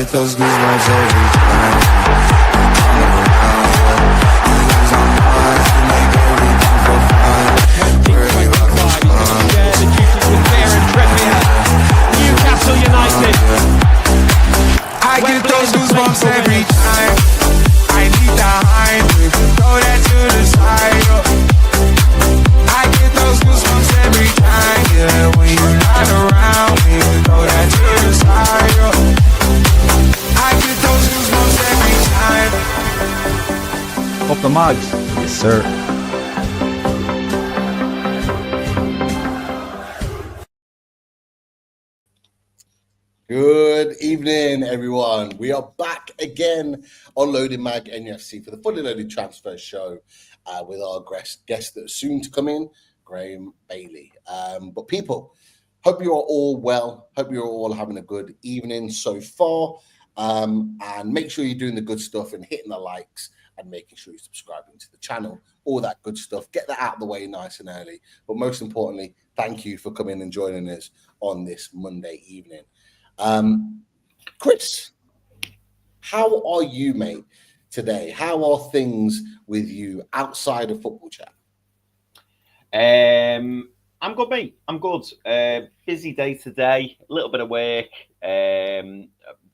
get those goosebumps every time. Newcastle United. I get those goosebumps every time. I need the high, throw that to the side. I get those goosebumps every time, yeah. When you're not around, when you throw that to the side. I get those goosebumps every time. Up the Mags. Yes, sir. Good evening, everyone. We are back again on Loaded Mag NUFC for the Fully Loaded Transfer Show with our guest that is soon to come in, Graeme Bailey. But people, hope you are all well. Hope you're all having a good evening so far. And make sure you're doing the good stuff and hitting the likes and making sure you're subscribing to the channel. All that good stuff. Get that out of the way nice and early. But most importantly, thank you for coming and joining us on this Monday evening. Chris, how are you, mate, today? How are things with you outside of football chat? I'm good, mate. I'm good. Busy day today, a little bit of work.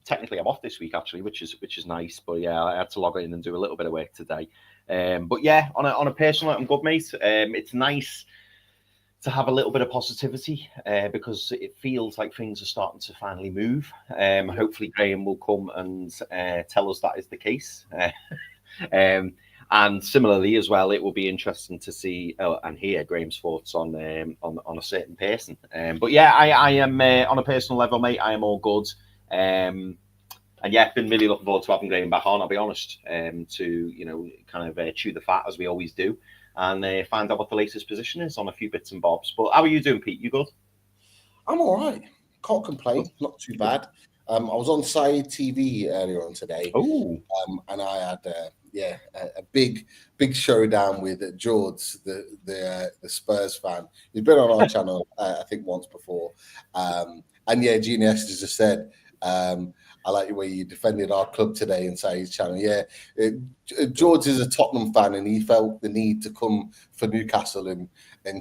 Technically, I'm off this week actually, which is nice. But yeah, I had to log in and do a little bit of work today. But yeah, on a personal note, I'm good, mate. It's nice to have a little bit of positivity because it feels like things are starting to finally move. Hopefully Graeme will come and tell us that is the case. And similarly as well, it will be interesting to see and hear Graeme's thoughts on a certain person. But yeah, I am on a personal level, mate, I am all good. And yeah, been really looking forward to having Graeme back on, I'll be honest, to, kind of chew the fat as we always do. And find out what the latest position is on a few bits and bobs. But how are you doing, Pete? You good? I'm all right. Can't complain. Not too bad. I was on Side TV earlier on today. Oh. And I had a big showdown with George, the Spurs fan. He's been on our channel, I think, once before. And yeah, Genius just said, I like the way you defended our club today inside his channel. Yeah, George is a Tottenham fan, and he felt the need to come for Newcastle and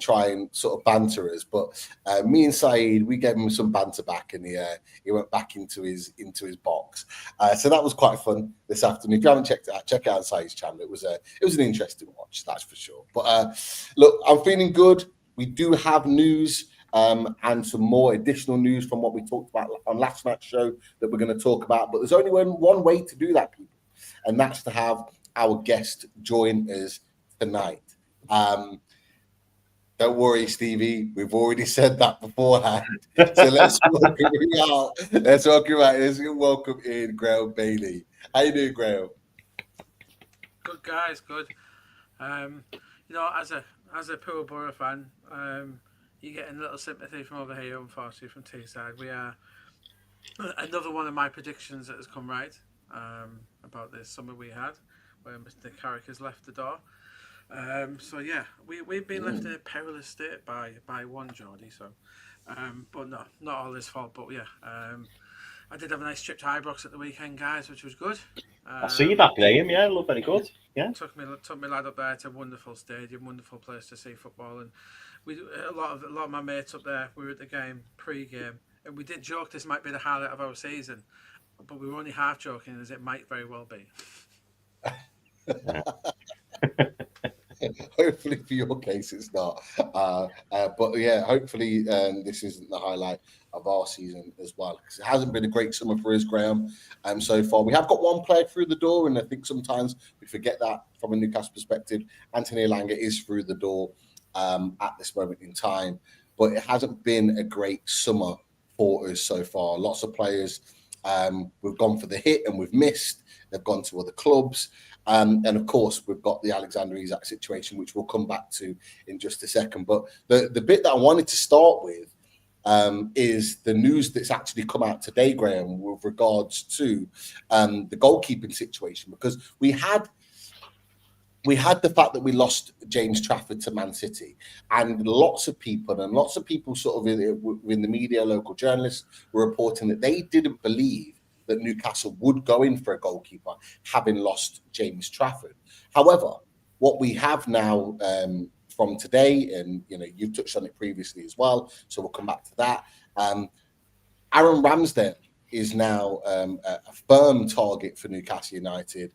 try and sort of banter us. But me and Saeed, we gave him some banter back, and he went back into his box. So that was quite fun this afternoon. If you haven't checked it out, check out Saeed's channel. It was an interesting watch, that's for sure. But look, I'm feeling good. We do have news. And some more additional news from what we talked about on last night's show that we're going to talk about. But there's only one way to do that, people, and that's to have our guest join us tonight. Don't worry, Stevie. We've already said that beforehand. So let's welcome in Graeme Bailey. How you doing, Graeme? Good, guys. Good. As a Peterborough fan, you're getting a little sympathy from over here, unfortunately, from Teesside. We are another one of my predictions that has come right about this summer we had, where Mr. Carrick has left the door. So yeah, we've been left in a perilous state by one Geordie. So, but no, not all his fault. But yeah, I did have a nice trip to Ibrox at the weekend, guys, which was good. I see that, Graeme. Yeah, looked very good. Yeah, took me lad up there. It's a wonderful stadium, wonderful place to see football, and we a lot of my mates up there. We were at the game pre-game, and we did joke this might be the highlight of our season, but we were only half joking, as it might very well be. Hopefully for your case it's not, but yeah, hopefully this isn't the highlight of our season as well, because it hasn't been a great summer for us, Graeme. So far we have got one player through the door, and I think sometimes we forget that from a Newcastle perspective. Anthony Elanga is through the door at this moment in time, but it hasn't been a great summer for us so far. Lots of players, we've gone for the hit and we've missed. They've gone to other clubs. And of course, we've got the Alexander Isak situation, which we'll come back to in just a second. But the bit that I wanted to start with is the news that's actually come out today, Graeme, with regards to the goalkeeping situation, because we had the fact that we lost James Trafford to Man City, and lots of people sort of in the media, local journalists were reporting that they didn't believe that Newcastle would go in for a goalkeeper, having lost James Trafford. However, what we have now from today, and you've touched on it previously as well, so we'll come back to that. Aaron Ramsdale is now a firm target for Newcastle United.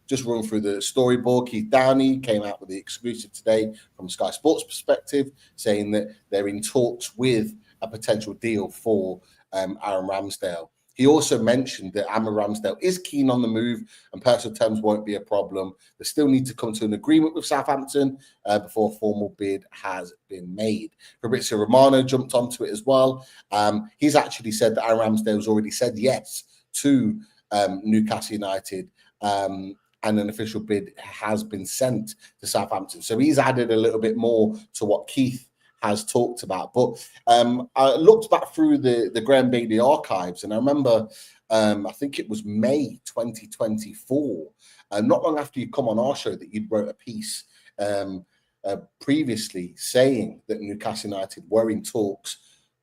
Just run through the storyboard. Keith Downey came out with the exclusive today from Sky Sports perspective, saying that they're in talks with a potential deal for Aaron Ramsdale. He also mentioned that Aaron Ramsdale is keen on the move and personal terms won't be a problem. They still need to come to an agreement with Southampton before a formal bid has been made. Fabrizio Romano jumped onto it as well. He's actually said that Aaron Ramsdale's already said yes to Newcastle United, and an official bid has been sent to Southampton. So he's added a little bit more to what Keith has talked about. But I looked back through the Graeme Bailey archives, and I remember, I think it was May 2024, not long after you come on our show, that you'd wrote a piece previously saying that Newcastle United were in talks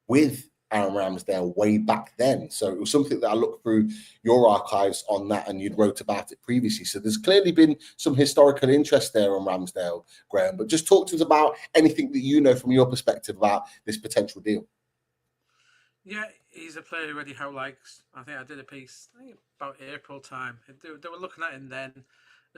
with Aaron Ramsdale way back then. So it was something that I looked through your archives on that, and you'd wrote about it previously. So there's clearly been some historical interest there on Ramsdale, Graeme. But just talk to us about anything that you know from your perspective about this potential deal. Yeah, he's a player who Eddie Howe likes. I think I did a piece about April time. They were looking at him then.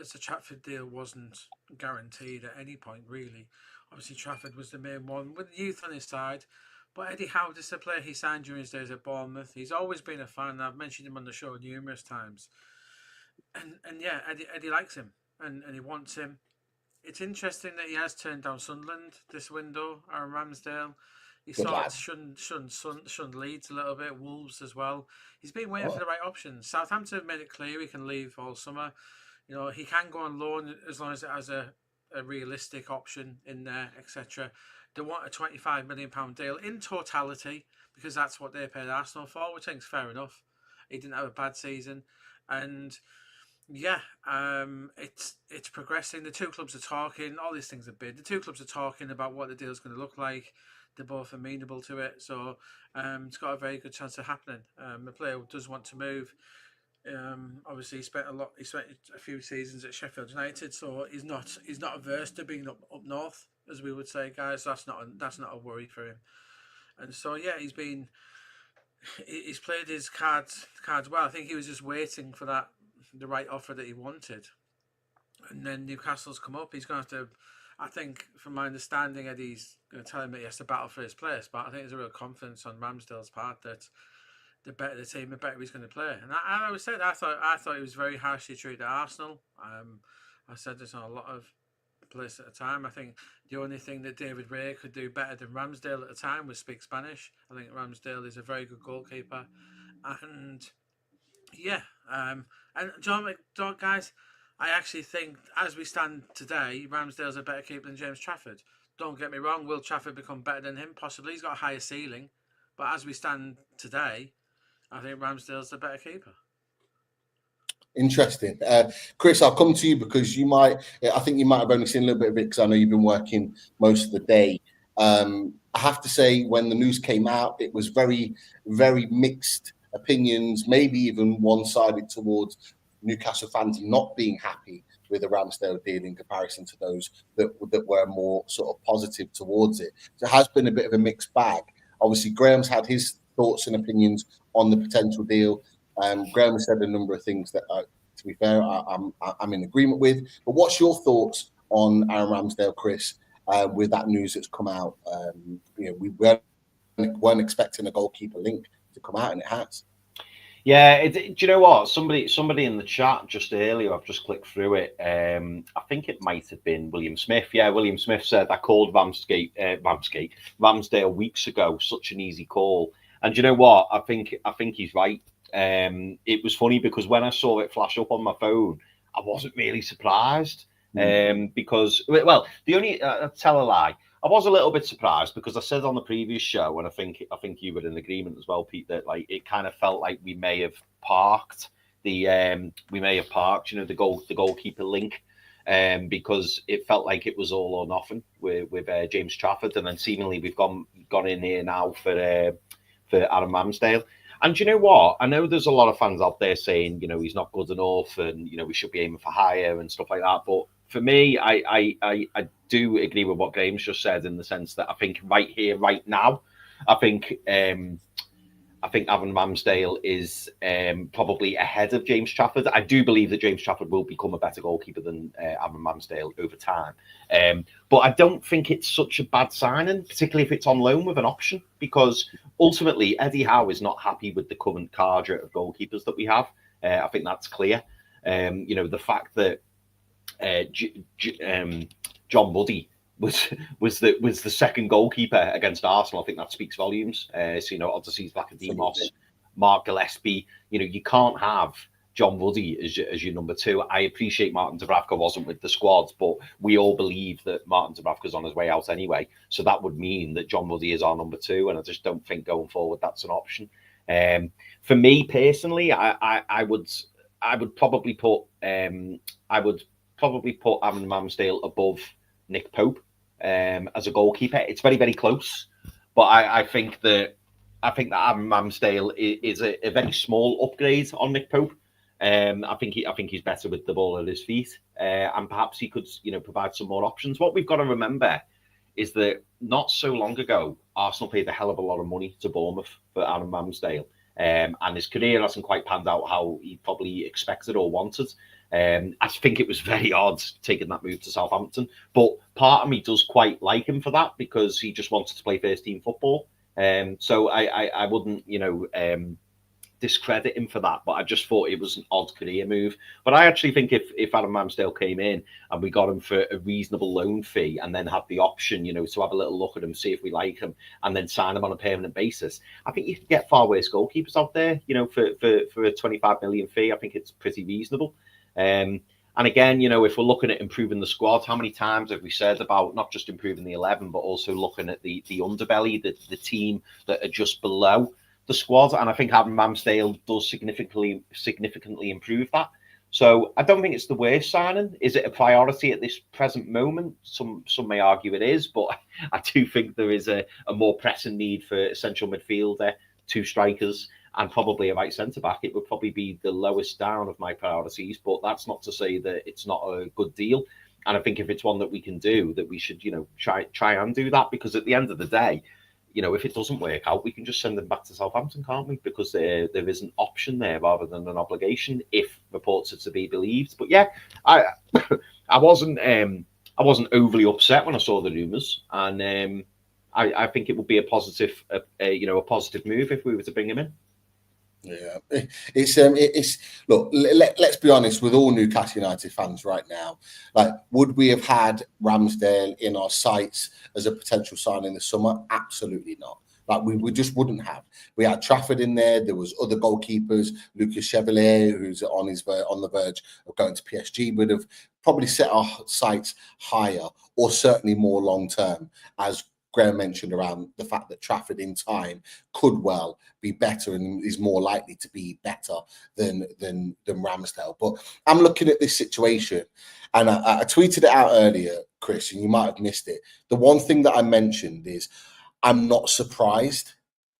As the Trafford deal wasn't guaranteed at any point, really. Obviously, Trafford was the main one with youth on his side. But Eddie Howe, this is a player he signed during his days at Bournemouth. He's always been a fan. I've mentioned him on the show numerous times. And yeah, Eddie likes him and he wants him. It's interesting that he has turned down Sunderland this window, Aaron Ramsdale. He shunned Leeds a little bit, Wolves as well. He's been waiting for the right options. Southampton have made it clear he can leave all summer. He can go on loan as long as it has a realistic option in there, etc. They want a £25 million deal in totality because that's what they paid Arsenal for, which I think is fair enough. He didn't have a bad season. And yeah, it's progressing. The two clubs are talking. All these things are big. The two clubs are talking about what the deal's going to look like. They're both amenable to it. So it's got a very good chance of happening. The player does want to move. Obviously, he spent a few seasons at Sheffield United, so he's not averse to being up north, as we would say, guys. That's not a worry for him. And so yeah, he's played his cards well. I think he was just waiting for the right offer that he wanted, and then Newcastle's come up. He's going to have to. I think, from my understanding, Eddie's going to tell him that he has to battle for his place. But I think there's a real confidence on Ramsdale's part that the better the team, the better he's going to play. And I always said I thought he was very harshly treated at Arsenal. I said this on a lot of places at the time. I think the only thing that David Ray could do better than Ramsdale at the time was speak Spanish. I think Ramsdale is a very good goalkeeper, and yeah, and John, guys, I actually think as we stand today, Ramsdale's a better keeper than James Trafford. Don't get me wrong. Will Trafford become better than him? Possibly. He's got a higher ceiling, but as we stand today, I think Ramsdale's the better keeper. Interesting. Chris, I'll come to you because I think you might have only seen a little bit of it because I know you've been working most of the day. I have to say, when the news came out, it was very, very mixed opinions, maybe even one-sided towards Newcastle fans not being happy with the Ramsdale deal in comparison to those that were more sort of positive towards it. So it has been a bit of a mixed bag. Obviously, Graham's had his thoughts and opinions on the potential deal. Graeme said a number of things that, to be fair, I'm in agreement with. But what's your thoughts on Aaron Ramsdale, Chris, with that news that's come out? We weren't expecting a goalkeeper link to come out, and it has. Yeah, do you know what? Somebody in the chat just earlier, I've just clicked through it. I think it might have been William Smith. Yeah, William Smith said, I called Ramsdale weeks ago. Such an easy call. And do you know what? I think he's right. It was funny because when I saw it flash up on my phone, I wasn't really surprised. Because, well, the only tell a lie. I was a little bit surprised because I said on the previous show, and I think you were in agreement as well, Pete, that like it kind of felt like we may have parked the goalkeeper link, because it felt like it was all or nothing with James Trafford, and then seemingly we've gone in here now for Aaron Ramsdale. And do you know what? I know there's a lot of fans out there saying, he's not good enough and, we should be aiming for higher and stuff like that. But for me, I do agree with what Graeme's just said in the sense that I think right here, right now, I think Aaron Ramsdale is probably ahead of James Trafford. I do believe that James Trafford will become a better goalkeeper than Aaron Ramsdale over time. But I don't think it's such a bad signing, particularly if it's on loan with an option, because ultimately Eddie Howe is not happy with the current cadre of goalkeepers that we have. I think that's clear. The fact that John Buddy was the second goalkeeper against Arsenal, I think that speaks volumes. Obviously Vlachodimos, Mark Gillespie. You can't have John Buddy as your number two. I appreciate Martin Dubravka wasn't with the squad, but we all believe that Martin Dubravka's on his way out anyway. So that would mean that John Buddy is our number two, and I just don't think going forward that's an option. For me personally, I would probably put Aaron Ramsdale above Nick Pope as a goalkeeper. It's very, very close, but I think that Aaron Ramsdale is a very small upgrade on Nick Pope. I think he's better with the ball at his feet, and perhaps he could provide some more options. What we've got to remember is that not so long ago, Arsenal paid a hell of a lot of money to Bournemouth for Aaron Ramsdale, and his career hasn't quite panned out how he probably expected or wanted. I think it was very odd taking that move to Southampton, but part of me does quite like him for that because he just wanted to play first team football. So I wouldn't, discredit him for that, but I just thought it was an odd career move. But I actually think if Aaron Ramsdale came in and we got him for a reasonable loan fee and then had the option, to have a little look at him, see if we like him, and then sign him on a permanent basis, I think you could get far worse goalkeepers out there, for a 25 million fee. I think it's pretty reasonable. And again, if we're looking at improving the squad, how many times have we said about not just improving the 11, but also looking at the underbelly, the team that are just below the squad? And I think Aaron Ramsdale does significantly improve that. So I don't think it's the worst signing. Is it a priority at this present moment? Some may argue it is, but I do think there is a more pressing need for a central midfielder, two strikers, and probably a right centre-back. It would probably be the lowest down of my priorities, but that's not to say that it's not a good deal. And I think if it's one that we can do, that we should, try and do that, because at the end of the day, if it doesn't work out, we can just send them back to Southampton, can't we? Because there is an option there rather than an obligation, if reports are to be believed. But yeah, I wasn't overly upset when I saw the rumours, and I think it would be a positive move if we were to bring him in. Yeah, it's look. Let's be honest with all Newcastle United fans right now. Like, would we have had Ramsdale in our sights as a potential signing this summer? Absolutely not. Like, we just wouldn't have. We had Trafford in there. There was other goalkeepers. Lucas Chevalier, who's on the verge of going to PSG, would have probably set our sights higher, or certainly more long term, as Graeme mentioned around the fact that Trafford in time could well be better and is more likely to be better than Ramsdale. But I'm looking at this situation, and I tweeted it out earlier, Chris, and you might have missed it. The one thing that I mentioned is I'm not surprised.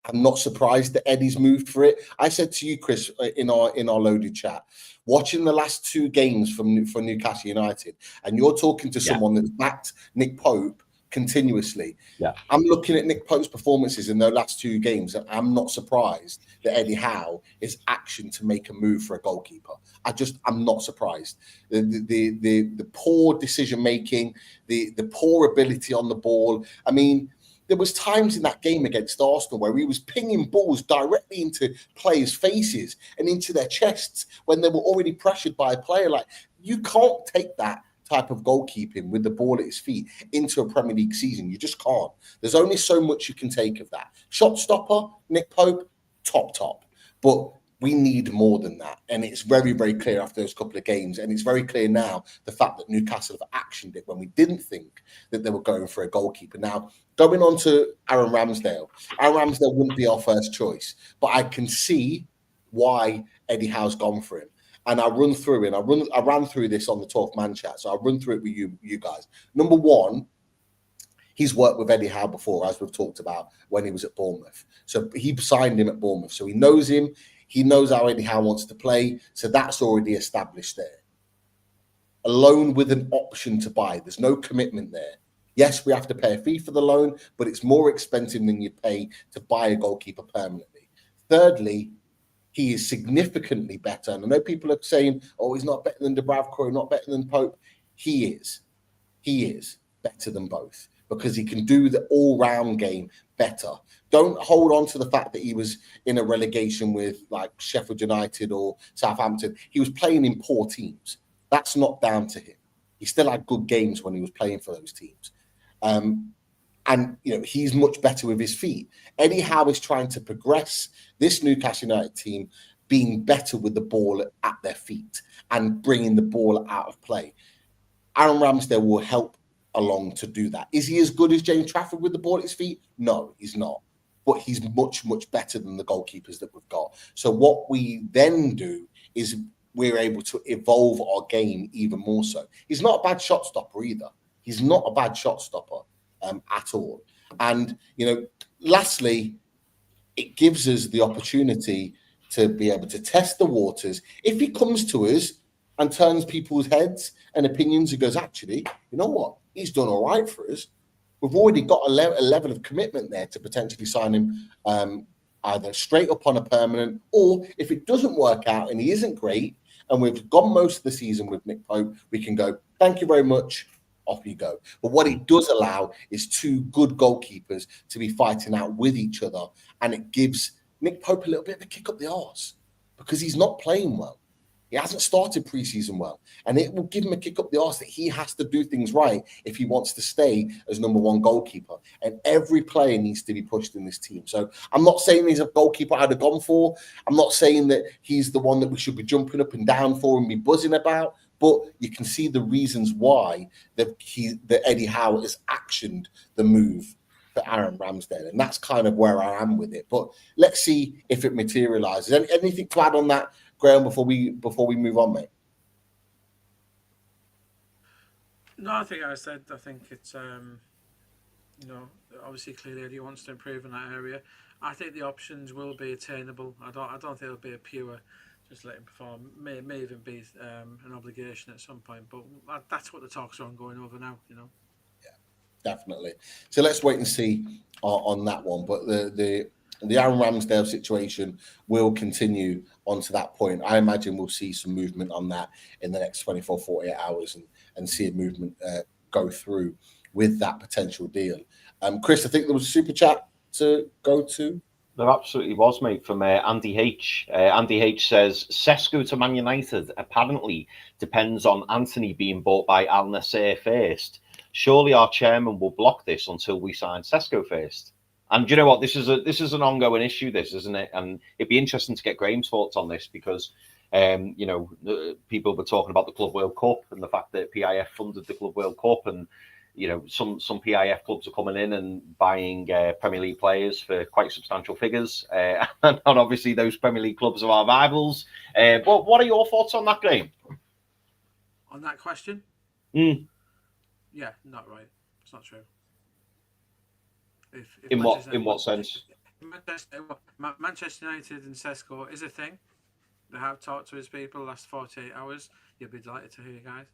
I'm not surprised that Eddie's moved for it. I said to you, Chris, in our loaded chat, watching the last two games for Newcastle United, and you're talking to someone that's backed Nick Pope continuously. Yeah, I'm looking at Nick Pope's performances in the last two games, and I'm not surprised that Eddie Howe is action to make a move for a goalkeeper. I'm not surprised. The poor decision making, the poor ability on the ball. I mean, there was times in that game against Arsenal where he was pinging balls directly into players' faces and into their chests when they were already pressured by a player. Like, you can't take that type of goalkeeping with the ball at his feet into a Premier League season. You just can't. There's only so much you can take of that. Shot stopper, Nick Pope, top. But we need more than that. And it's very, very clear after those couple of games. And it's very clear now, the fact that Newcastle have actioned it when we didn't think that they were going for a goalkeeper. Now, going on to Aaron Ramsdale wouldn't be our first choice, but I can see why Eddie Howe's gone for him. And I run through it. I ran through this on the 12th Man chat, so I'll run through it with you guys. Number one, He's worked with Eddie Howe before, as we've talked about when he was at Bournemouth. So he signed him at Bournemouth. So he knows him. He knows how Eddie Howe wants to play. So that's already established there. A loan with an option to buy. There's no commitment there. Yes, we have to pay a fee for the loan, but it's more expensive than you pay to buy a goalkeeper permanently. Thirdly, he is significantly better. And I know people are saying, oh, he's not better than Dubravka, not better than Pope. He is. He is better than both because he can do the all-round game better. Don't hold on to the fact that he was in a relegation with like Sheffield United or Southampton. He was playing in poor teams. That's not down to him. He still had good games when he was playing for those teams. And, you know, he's much better with his feet. Eddie Howe is trying to progress this Newcastle United team being better with the ball at their feet and bringing the ball out of play. Aaron Ramsdale will help along to do that. Is he as good as James Trafford with the ball at his feet? No, he's not. But he's much, much better than the goalkeepers that we've got. So what we then do is we're able to evolve our game even more so. He's not a bad shot stopper either. He's not a bad shot stopper at all. And, you know, lastly, it gives us the opportunity to be able to test the waters. If he comes to us and turns people's heads and opinions and goes, actually, you know what? He's done all right for us. We've already got a level of commitment there to potentially sign him either straight up on a permanent, or if it doesn't work out and he isn't great and we've gone most of the season with Nick Pope, we can go, thank you very much, off you go. But what it does allow is two good goalkeepers to be fighting out with each other, and it gives Nick Pope a little bit of a kick up the arse because he's not playing well. He hasn't started preseason well, and it will give him a kick up the arse that he has to do things right if he wants to stay as number one goalkeeper. And every player needs to be pushed in this team. So I'm not saying he's a goalkeeper I'd have gone for. I'm not saying that he's the one that we should be jumping up and down for and be buzzing about. But you can see the reasons why that Eddie Howe has actioned the move for Aaron Ramsdale, and that's kind of where I am with it. But let's see if it materialises. Anything to add on that, Graeme, before we move on, mate? No, I think it's you know, obviously clearly Eddie wants to improve in that area. I think the options will be attainable. I don't think it'll be a pure just let him perform. May even be an obligation at some point, but that's what the talks are ongoing over now, you know. Yeah, definitely. So let's wait and see on that one. But the Aaron Ramsdale situation will continue on to that point. I imagine we'll see some movement on that in the next 24, 48 hours and see a movement go through with that potential deal. Chris, I think there was a super chat to go to. There absolutely was, mate, from Andy H. Andy H says, SESKO to Man United apparently depends on Anthony being bought by Al Nassr first. Surely our chairman will block this until we sign SESKO first. And you know what? This is an ongoing issue, this, isn't it? And it'd be interesting to get Graeme's thoughts on this because, you know, people were talking about the Club World Cup and the fact that PIF funded the Club World Cup, and you know, some PIF clubs are coming in and buying Premier League players for quite substantial figures, and obviously those Premier League clubs are our rivals. But what are your thoughts on that, Graeme? On that question? Yeah, not right. It's not true. In what sense? Manchester United and SESKO is a thing. They have talked to his people the last 48 hours. You'll be delighted to hear, guys.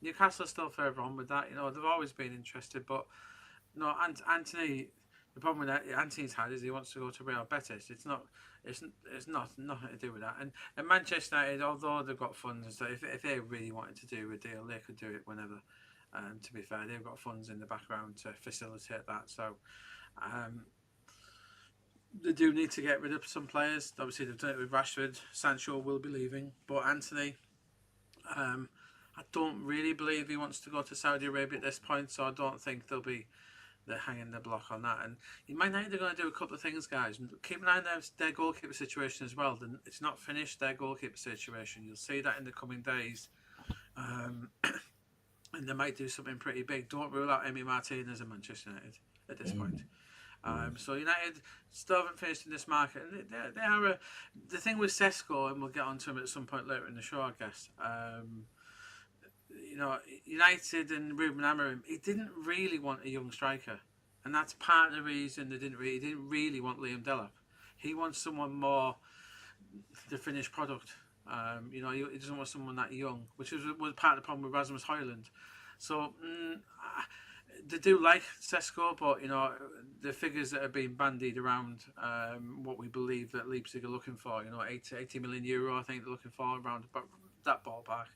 Newcastle are still further on with that. You know, they've always been interested, but no, Anthony. The problem with Anthony's had is he wants to go to Real Betis. It's nothing to do with that. And Manchester United, although they've got funds and stuff, if they really wanted to do a deal, they could do it whenever. To be fair, they've got funds in the background to facilitate that. So they do need to get rid of some players. Obviously, they've done it with Rashford. Sancho will be leaving, but Anthony. I don't really believe he wants to go to Saudi Arabia at this point, so I don't think they're hanging the block on that. And you might know they're going to do a couple of things, guys. Keep an eye on their goalkeeper situation as well. It's not finished, their goalkeeper situation. You'll see that in the coming days. And they might do something pretty big. Don't rule out Emi Martinez and Manchester United at this point. So United still haven't finished in this market. And they are the thing with SESKO, and we'll get on to him at some point later in the show, I guess. United and Ruben Amorim, he didn't really want a young striker, and that's part of the reason he didn't really want Liam Delap. He wants someone more the finished product. He doesn't want someone that young, which was part of the problem with Rasmus Højlund. So they do like SESKO, but the figures that are being bandied around, what we believe that Leipzig are looking for, 80 million euro, I think they're looking for around about that ballpark.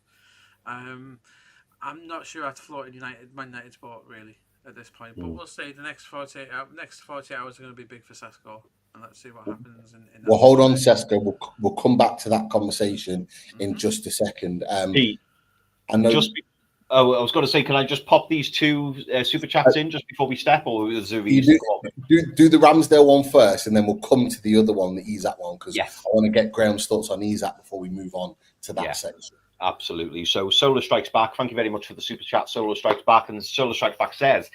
I'm not sure how to float in Man United's boat really at this point, but we'll see. The next 48 hours are going to be big for SESKO, and let's see what happens. Well, hold on, SESKO. We'll come back to that conversation in just a second. Pete, I know. I was going to say, can I just pop these two super chats in just before we step, or is there do the Ramsdale one first, and then we'll come to the other one, the Isak one, because I want to get Graham's thoughts on Isak before we move on to that section. Absolutely. So Solar Strikes Back, thank you very much for the super chat. Solar Strikes Back, and Solar Strikes Back says,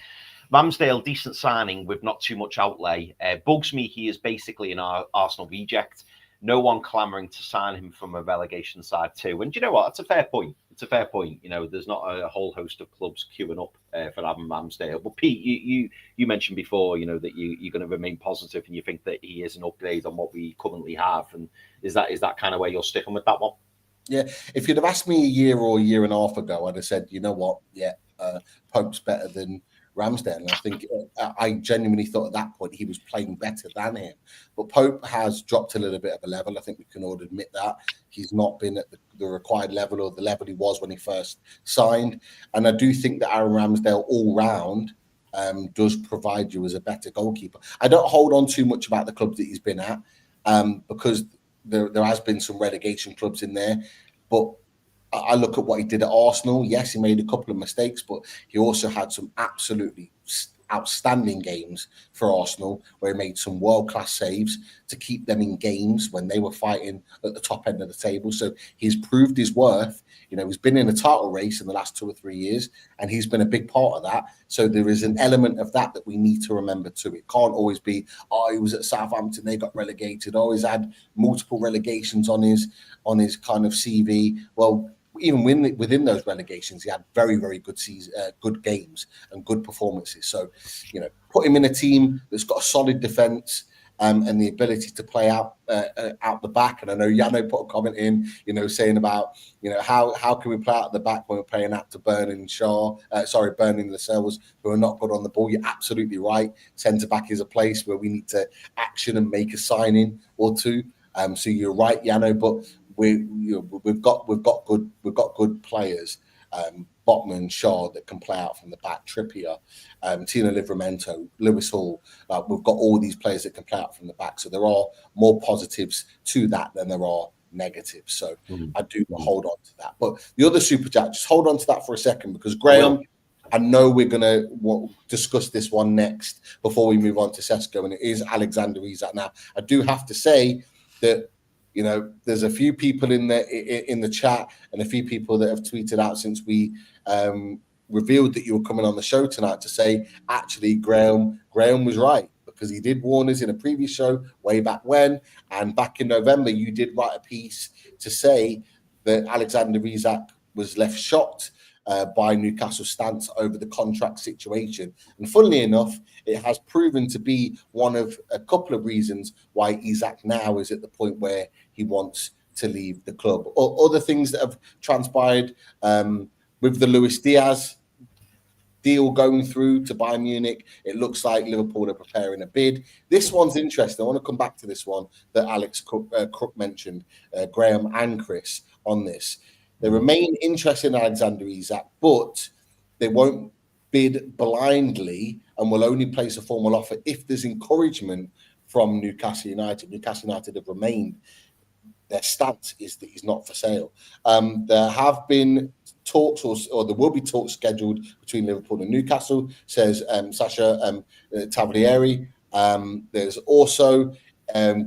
Ramsdale, decent signing with not too much outlay. Bugs me, he is basically an Arsenal reject. No one clamouring to sign him from a relegation side too. And you know what? That's a fair point. It's a fair point. There's not a whole host of clubs queuing up for having Ramsdale. But Pete, you mentioned before, that you're going to remain positive and you think that he is an upgrade on what we currently have. And is that kind of where you're sticking with that one? Yeah. If you'd have asked me a year or a year and a half ago, I'd have said, you know what? Yeah, Pope's better than Ramsdale. And I think I genuinely thought at that point he was playing better than him. But Pope has dropped a little bit of a level. I think we can all admit that. He's not been at the required level or the level he was when he first signed. And I do think that Aaron Ramsdale all round does provide you as a better goalkeeper. I don't hold on too much about the clubs that he's been at because there has been some relegation clubs in there. But I look at what he did at Arsenal. Yes, he made a couple of mistakes, but he also had some absolutely outstanding games for Arsenal where he made some world-class saves to keep them in games when they were fighting at the top end of the table. So he's proved his worth. He's been in a title race in the last 2 or 3 years, and he's been a big part of that. So there is an element of that we need to remember too. It can't always be, he was at Southampton, they got relegated. He's had multiple relegations on his kind of CV. Well, even within those relegations, he had very, very good good games and good performances. So, put him in a team that's got a solid defence and the ability to play out the back. And I know Yano put a comment in, saying about, how can we play out the back when we're playing out to Burning Lascelles, who are not good on the ball. You're absolutely right. Centre back is a place where we need to action and make a signing or two. So you're right, Yano, but we've got good players, Botman, Shaw that can play out from the back, Trippier, Tino Livramento, Lewis Hall. We've got all these players that can play out from the back. So there are more positives to that than there are negatives. So I do hold on to that. But the other super chat, just hold on to that for a second, because Graeme, I know we're going to discuss this one next before we move on to SESKO, and it is Alexander Isak. Now, I do have to say that there's a few people in the chat and a few people that have tweeted out since we revealed that you were coming on the show tonight to say, actually, Graeme was right, because he did warn us in a previous show way back when. And back in November, you did write a piece to say that Alexander Isak was left shocked by Newcastle's stance over the contract situation. And funnily enough, it has proven to be one of a couple of reasons why Isak now is at the point where he wants to leave the club. Or other things that have transpired with the Luis Diaz deal going through to Bayern Munich. It looks like Liverpool are preparing a bid. This one's interesting. I want to come back to this one that Alex Crook mentioned, Graeme and Chris, on this. They remain interested in Alexander Isak, but they won't bid blindly and will only place a formal offer if there's encouragement from Newcastle United. Newcastle United have remained, their stance is that he's not for sale. There have been talks, or there will be talks scheduled between Liverpool and Newcastle, says Sasha Tavolieri. There's also Ben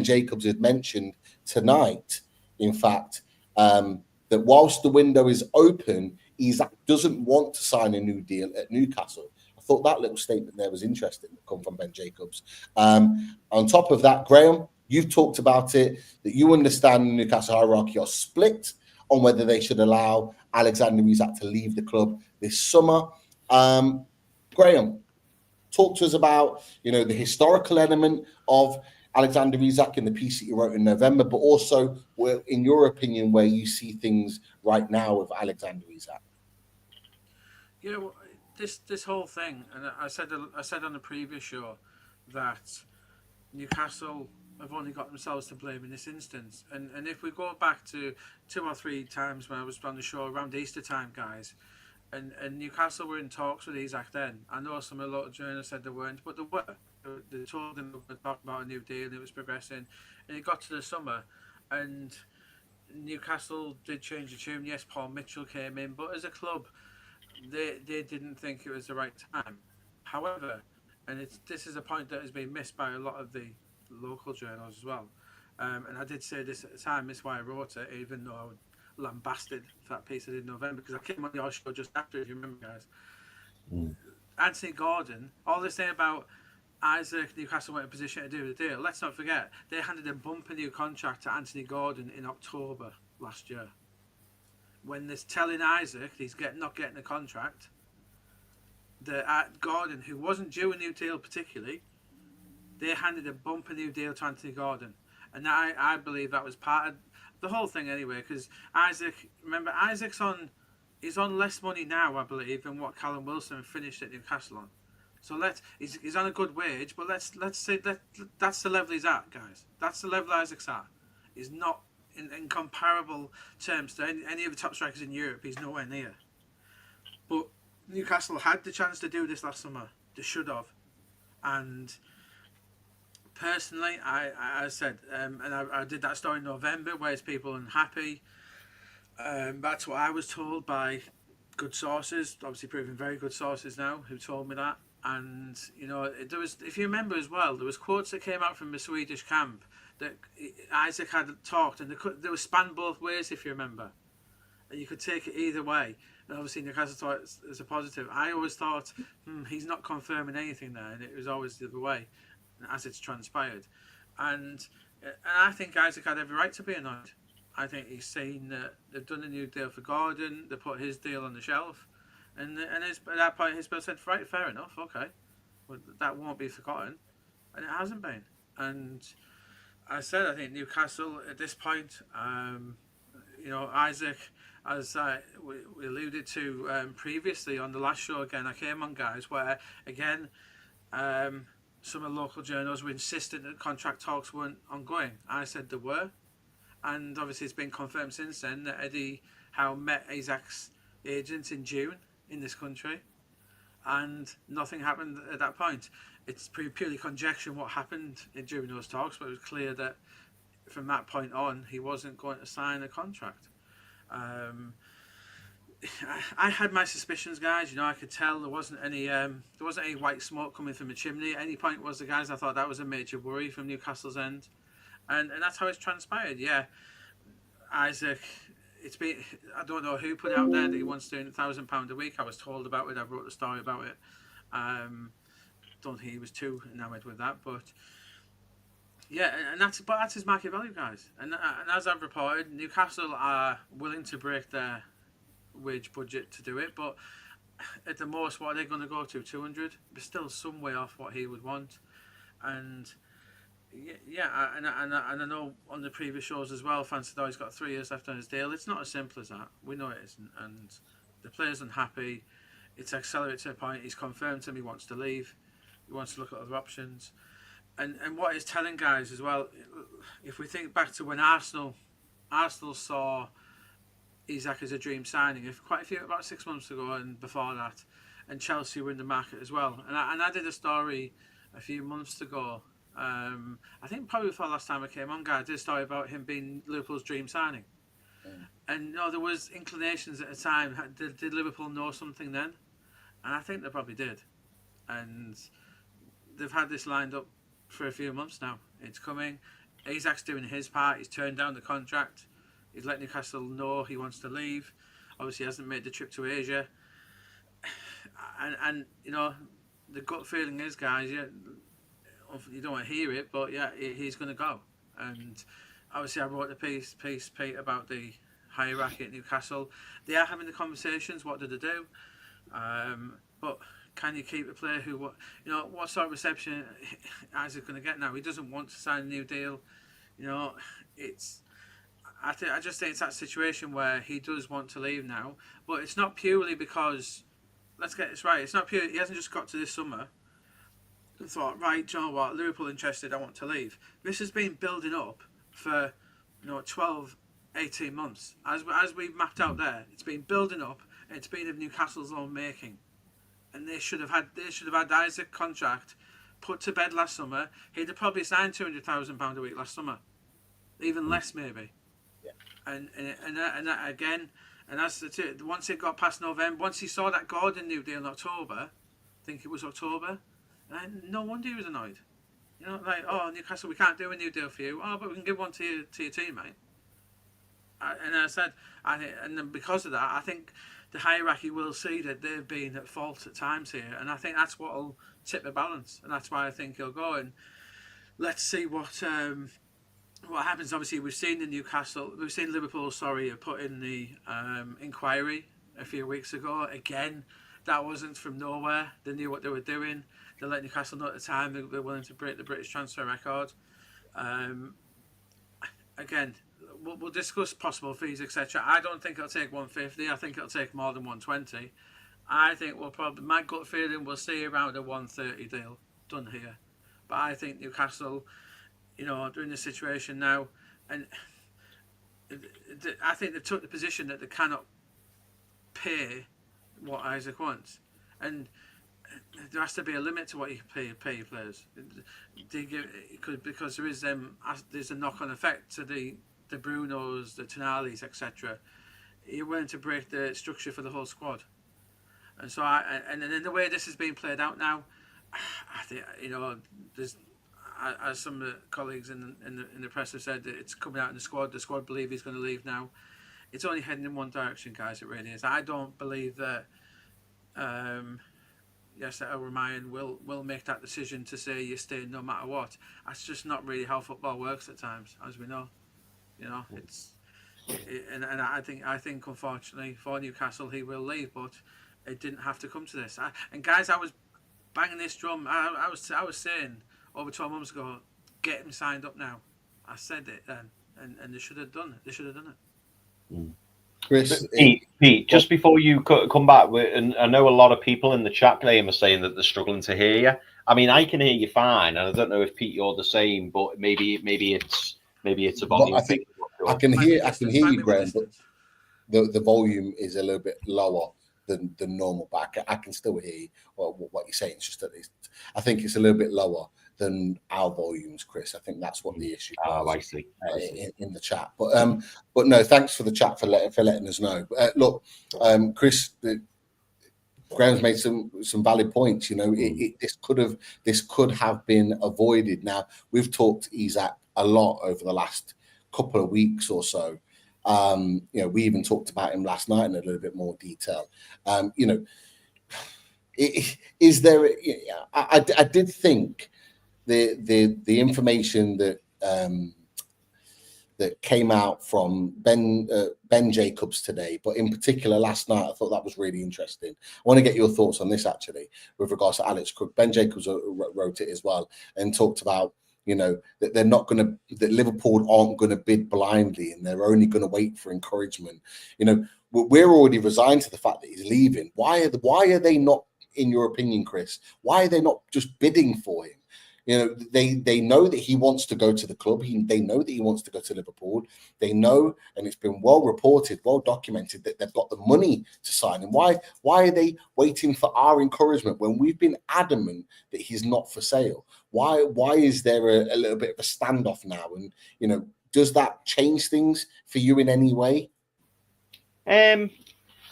Jacobs had mentioned tonight, in fact, that whilst the window is open, Isak doesn't want to sign a new deal at Newcastle. I thought that little statement there was interesting, that come from Ben Jacobs. On top of that, Graeme, you've talked about it, that you understand the Newcastle hierarchy are split on whether they should allow Alexander Isak to leave the club this summer. Graeme, talk to us about, the historical element of Alexander Isak in the piece that you wrote in November, but also, in your opinion, where you see things right now with Alexander Isak. Well, this whole thing, and I said on the previous show that Newcastle have only got themselves to blame in this instance. And if we go back to 2 or 3 times when I was on the show around Easter time, guys, and Newcastle were in talks with Isak then. I know some of the local journalists said they weren't, but they were. They told them they were talking about a new deal, and it was progressing. And it got to the summer, and Newcastle did change the tune. Yes, Paul Mitchell came in, but as a club, they didn't think it was the right time. However, and this is a point that has been missed by a lot of the local journals as well. And I did say this at the time, that's why I wrote it, even though I was lambasted for that piece I did in November, because I came on your show just after, if you remember, guys. Anthony Gordon, all this thing about Isak, Newcastle weren't in a position to do the deal. Let's not forget, they handed a bumper new contract to Anthony Gordon in October last year. When they're telling Isak he's not getting a contract, Gordon, who wasn't due a new deal particularly, they handed a bumper new deal to Anthony Gordon. And I believe that was part of the whole thing anyway, because Isak's he's on less money now, I believe, than what Callum Wilson finished at Newcastle on. So he's on a good wage, but let's say that's the level he's at, guys. That's the level Isak's at. He's not in comparable terms to any of the top strikers in Europe. He's nowhere near. But Newcastle had the chance to do this last summer. They should have. And personally, I said, and I did that story in November, where's people unhappy. That's what I was told by good sources, obviously proven very good sources now, who told me that. And, there was, if you remember as well, there was quotes that came out from the Swedish camp that Isak had talked, and they were spanned both ways, if you remember. And you could take it either way. And obviously Newcastle thought it was a positive. I always thought, he's not confirming anything there, and it was always the other way, as it's transpired. And I think Isak had every right to be annoyed. I think he's seen that they've done a new deal for Gordon, they put his deal on the shelf, and at that point Hizbell said, right, fair enough, okay, well, that won't be forgotten, and it hasn't been. And I said, I think Newcastle at this point, Isak, as we alluded to previously on the last show, again I came on, guys, where again some of the local journals were insistent that contract talks weren't ongoing. I said there were, and obviously it's been confirmed since then that Eddie Howe met Isak's agent in June in this country, and nothing happened at that point. It's purely conjecture what happened during those talks, but it was clear that from that point on he wasn't going to sign a contract. I had my suspicions, guys. I could tell there wasn't any white smoke coming from the chimney at any point, was the guys. I thought that was a major worry from Newcastle's end, and that's how it's transpired. Yeah, Isak. It's been, I don't know who put it out there that he wants to earn £1,000 a week. I was told about it. I wrote a story about it. Don't think he was too enamoured with that, but yeah, and that's his market value, guys. And as I've reported, Newcastle are willing to break their wage budget to do it, but at the most, what are they going to go to? 200? But still some way off what he would want. And yeah, and I know on the previous shows as well, fans said, he's got 3 years left on his deal. It's not as simple as that. We know it isn't, and the player's unhappy. It's accelerated to a point. He's confirmed to him he wants to leave. He wants to look at other options. And what it's telling, guys, as well, if we think back to when Arsenal saw Isak as a dream signing, quite a few, about 6 months ago and before that, and Chelsea were in the market as well. And I did a story a few months ago, I think probably before last time I came on, guys, I did a story about him being Liverpool's dream signing. And there was inclinations at the time. Did Liverpool know something then? And I think they probably did. And they've had this lined up for a few months now. It's coming. Isak's doing his part. He's turned down the contract. He's let Newcastle know he wants to leave. Obviously, he hasn't made the trip to Asia. And the gut feeling is, guys, you don't want to hear it, but yeah, he's going to go. And obviously, I wrote a piece, Pete, about hierarchy at Newcastle. They are having the conversations. What do they do? But can you keep a player who, what sort of reception Isaac going to get now? He doesn't want to sign a new deal. I just think it's that situation where he does want to leave now, but it's not purely because, let's get this right, it's not pure. He hasn't just got to this summer and thought, right, do you know what, Liverpool interested, I want to leave. This has been building up for 12, 18 months. As we've mapped out there, it's been building up, and it's been of Newcastle's own making. And they should have had Isaac contract put to bed last summer. He'd have probably signed £200,000 a week last summer, even less maybe. And that again, and that's once it got past November, once he saw that Gordon new deal in October, I think it was October, and no wonder he was annoyed. Like, oh, Newcastle, we can't do a new deal for you. Oh, but we can give one to your team, mate. And I said, and then because of that, I think the hierarchy will see that they've been at fault at times here, and I think that's what will tip the balance, and that's why I think he'll go. And let's see what happens. Obviously, we've seen Liverpool, put in the inquiry a few weeks ago. Again, that wasn't from nowhere. They knew what they were doing. They let Newcastle know at the time they were willing to break the British transfer record. Again, we'll discuss possible fees, etc. I don't think it'll take 150. I think it'll take more than 120. I think my gut feeling, we'll see around a 130 deal done here. But I think Newcastle, they're in this situation now, and I think they took the position that they cannot pay what Isaac wants, and there has to be a limit to what you pay players. Because there's a knock-on effect to the Brunos, the Tonales, etc. You're willing to break the structure for the whole squad, and so and then the way this is being played out now, I think there's. As some of the colleagues in the press have said, that it's coming out in the squad. The squad believe he's going to leave now. It's only heading in one direction, guys. It really is. I don't believe that. That O'Ryan will make that decision to say you're staying no matter what. That's just not really how football works at times, as we know. And I think unfortunately for Newcastle he will leave, but it didn't have to come to this. And guys, I was banging this drum. I was saying over 12 months ago, get him signed up now. I said it then, and they should have done it. They should have done it. Chris, Pete, just before you come back, and I know a lot of people in the chat, Graeme, are saying that they're struggling to hear you. I mean, I can hear you fine, and I don't know if Pete, you're the same, but maybe it's a volume. I think I can hear you, Graeme, but the volume is a little bit lower than normal. But I can still hear you, what you're saying. It's just that I think it's a little bit lower than our volumes, Chris. I think that's what the issue was. I see. In the chat, but no, thanks for the chat for letting us know. Look, Chris, Graham's made some valid points. This could have been avoided. Now we've talked Isak a lot over the last couple of weeks or so. We even talked about him last night in a little bit more detail. Is there? I did think the information that came out from Ben Jacobs today, but in particular last night, I thought that was really interesting. I want to get your thoughts on this actually, with regards to Alex Cook. Ben Jacobs wrote it as well and talked about that they're not going to, that Liverpool aren't going to bid blindly and they're only going to wait for encouragement. We're already resigned to the fact that he's leaving. Why are they not, in your opinion, Chris? Why are they not just bidding for him? They know that he wants to go to the club. They know that he wants to go to Liverpool. They know, and it's been well reported, well documented, that they've got the money to sign him. Why are they waiting for our encouragement when we've been adamant that he's not for sale? Why is there a little bit of a standoff now? And does that change things for you in any way?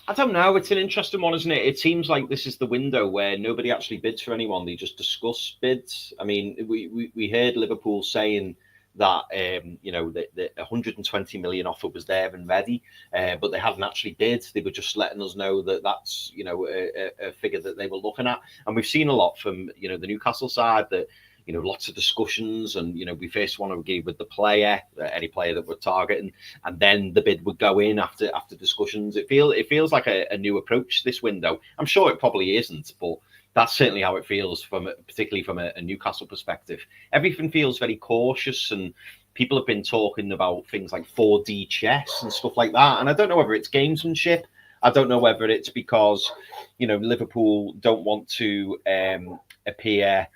I don't know. It's an interesting one, isn't it? It seems like this is the window where nobody actually bids for anyone. They just discuss bids. I mean, we heard Liverpool saying that, the 120 million offer was there and ready, but they hadn't actually bid. They were just letting us know that that's, a figure that they were looking at. And we've seen a lot from, the Newcastle side that, lots of discussions, and we first want to agree with the player, any player that we're targeting, and then the bid would go in after discussions. It feels like a new approach this window. I'm sure it probably isn't, but that's certainly how it feels particularly from a Newcastle perspective. Everything feels very cautious, and people have been talking about things like 4D chess and stuff like that. And I don't know whether it's gamesmanship. I don't know whether it's because, Liverpool don't want to appear,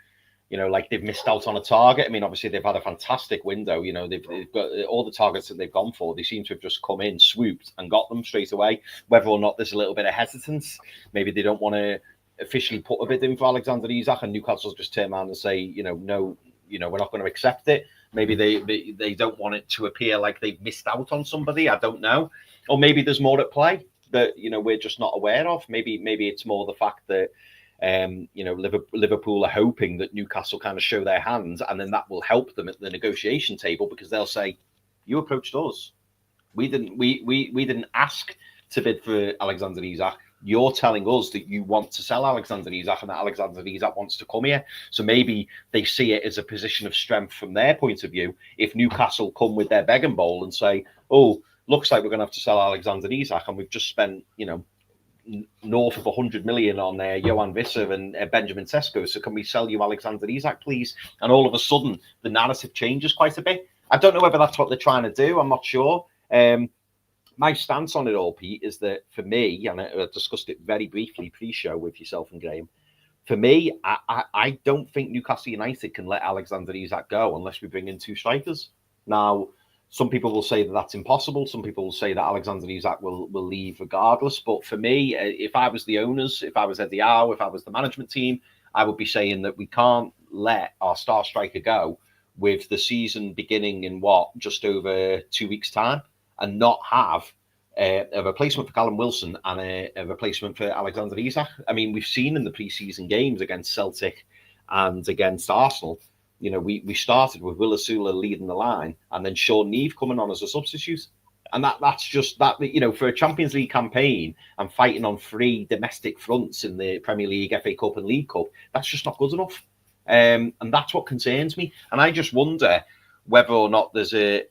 like they've missed out on a target. I mean, obviously they've had a fantastic window. They've got all the targets that they've gone for. They seem to have just come in, swooped, and got them straight away. Whether or not there's a little bit of hesitance, maybe they don't want to officially put a bid in for Alexander Isak, and Newcastle's just turn around and say, no, we're not going to accept it. Maybe they don't want it to appear like they've missed out on somebody. I don't know. Or maybe there's more at play that we're just not aware of. Maybe it's more the fact that Liverpool are hoping that Newcastle kind of show their hands, and then that will help them at the negotiation table, because they'll say, you approached us. We didn't ask to bid for Alexander Isak. You're telling us that you want to sell Alexander Isak, and that Alexander Isak wants to come here. So maybe they see it as a position of strength from their point of view. If Newcastle come with their begging bowl and say, oh, looks like we're going to have to sell Alexander Isak, and we've just spent, north of 100 million on Johan Visser and Benjamin SESKO. So can we sell you Alexander Isak, please? And all of a sudden, the narrative changes quite a bit. I don't know whether that's what they're trying to do. I'm not sure. My stance on it all, Pete, is that for me, and I discussed it very briefly pre-show with yourself and Graeme, for me, I don't think Newcastle United can let Alexander Isak go unless we bring in 2 strikers. Now, some people will say that that's impossible. Some people will say that Alexander Isak will leave regardless. But for me, if I was the owners, if I was Eddie Howe, if I was the management team, I would be saying that we can't let our star striker go with the season beginning in just over 2 weeks' time, and not have a replacement for Callum Wilson and a replacement for Alexander Isak. I mean, we've seen in the pre-season games against Celtic and against Arsenal, we started with Will Asula leading the line, and then Sean Neve coming on as a substitute. And that's just that, for a Champions League campaign and fighting on 3 domestic fronts in the Premier League, FA Cup and League Cup, that's just not good enough. And that's what concerns me. And I just wonder whether or not there's an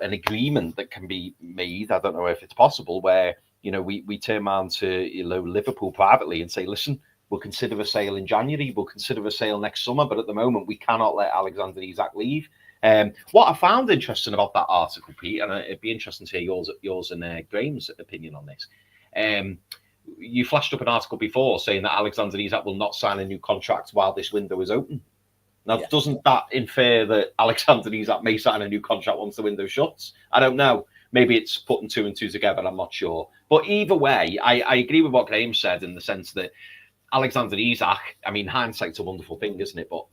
agreement that can be made. I don't know if it's possible, where we turn around to Liverpool privately and say, listen, we'll consider a sale in January, we'll consider a sale next summer, but at the moment we cannot let Alexander Isak leave. What I found interesting about that article, Pete, and it'd be interesting to hear yours and Graeme's opinion on this. You flashed up an article before saying that Alexander Isak will not sign a new contract while this window is open. Now, doesn't that infer that Alexander Isak may sign a new contract once the window shuts? I don't know. Maybe it's putting 2 and 2 together. I'm not sure. But either way, I agree with what Graeme said in the sense that Alexander Isak, I mean, hindsight's a wonderful thing, isn't it? But,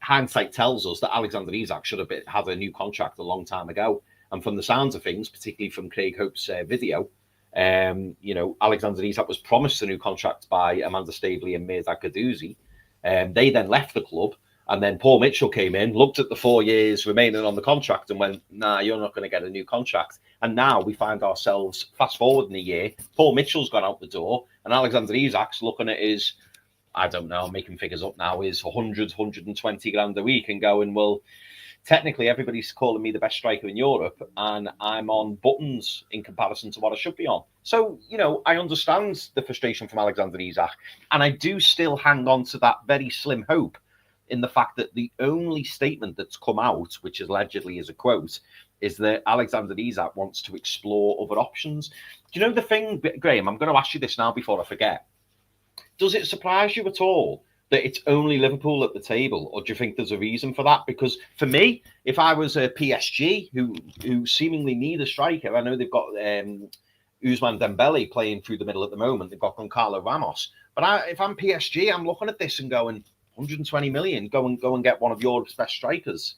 hindsight tells us that Alexander Isak should have had a new contract a long time ago. And from the sounds of things, particularly from Craig Hope's video, Alexander Isak was promised a new contract by Amanda Staveley and Mirdad Guendouzi. They then left the club. And then Paul Mitchell came in, looked at the 4 years remaining on the contract and went, nah, you're not going to get a new contract. And now we find ourselves, fast forward in a year, Paul Mitchell's gone out the door, and Alexander Isak's looking at his, I don't know, I'm making figures up now, is 100, 120 grand a week, and going, well, technically everybody's calling me the best striker in Europe, and I'm on buttons in comparison to what I should be on. So, I understand the frustration from Alexander Isak, and I do still hang on to that very slim hope in the fact that the only statement that's come out, which allegedly is a quote, is that Alexander Isak wants to explore other options. Do you know the thing, Graeme? I'm going to ask you this now before I forget. Does it surprise you at all that it's only Liverpool at the table, or do you think there's a reason for that? Because for me, if I was a PSG who seemingly need a striker, I know they've got Ousmane Dembele playing through the middle at the moment. They've got Goncalo Ramos. But if I'm PSG, I'm looking at this and going, 120 million, go and get one of Europe's best strikers.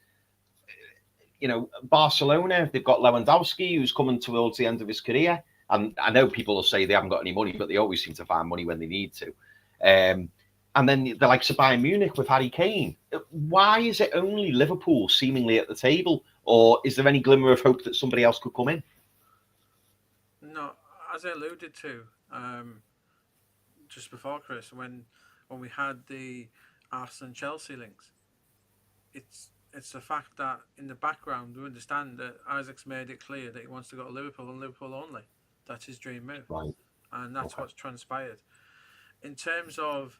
Barcelona, they've got Lewandowski, who's coming towards the end of his career. And I know people will say they haven't got any money, but they always seem to find money when they need to. And then the likes of Bayern Munich with Harry Kane. Why is it only Liverpool seemingly at the table? Or is there any glimmer of hope that somebody else could come in? No, as I alluded to just before, Chris, when we had the Arsenal and Chelsea links, it's the fact that in the background we understand that Isaac's made it clear that he wants to go to Liverpool and Liverpool only. That's his dream move, Right. and that's what's transpired. In terms of